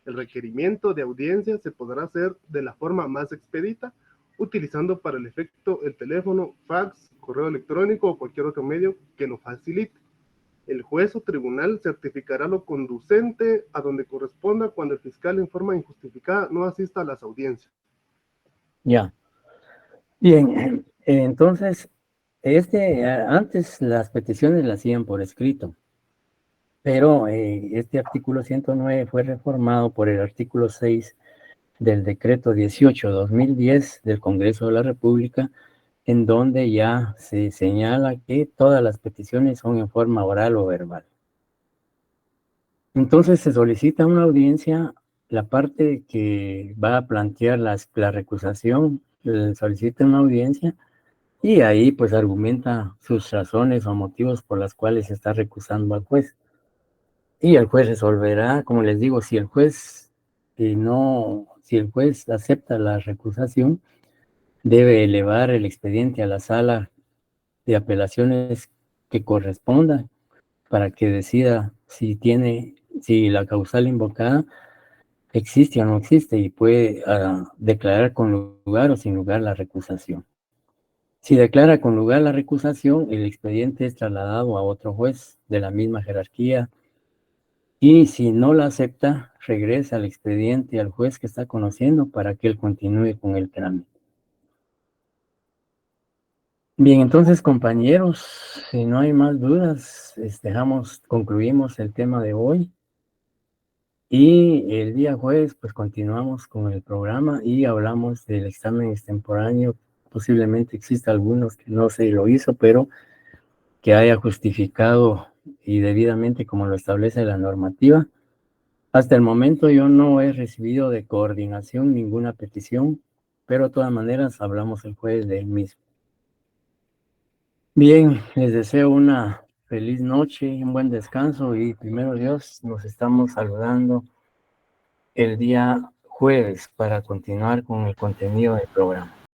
Speaker 12: El requerimiento de audiencia se podrá hacer de la forma más expedita, utilizando para el efecto el teléfono, fax, correo electrónico o cualquier otro medio que lo facilite. El juez o tribunal certificará lo conducente a donde corresponda cuando el fiscal en forma injustificada no asista a las audiencias.
Speaker 1: Ya. Bien, entonces, antes las peticiones las hacían por escrito, pero este artículo 109 fue reformado por el artículo 6 del decreto 18/2010 del Congreso de la República, en donde ya se señala que todas las peticiones son en forma oral o verbal. Entonces se solicita una audiencia, la parte que va a plantear la recusación solicita una audiencia y ahí pues argumenta sus razones o motivos por las cuales se está recusando al juez. Y el juez resolverá, como les digo, si el juez acepta la recusación, debe elevar el expediente a la sala de apelaciones que corresponda para que decida si la causal invocada existe o no existe y puede declarar con lugar o sin lugar la recusación. Si declara con lugar la recusación, el expediente es trasladado a otro juez de la misma jerarquía y si no la acepta, regresa al expediente al juez que está conociendo para que él continúe con el trámite. Bien, entonces, compañeros, si no hay más dudas, concluimos el tema de hoy. Y el día jueves, pues continuamos con el programa y hablamos del examen extemporáneo. Posiblemente exista algunos que no se lo hizo, pero que haya justificado y debidamente como lo establece la normativa. Hasta el momento yo no he recibido de coordinación ninguna petición, pero de todas maneras hablamos el jueves del mismo. Bien, les deseo una feliz noche y un buen descanso y primero Dios, nos estamos saludando el día jueves para continuar con el contenido del programa.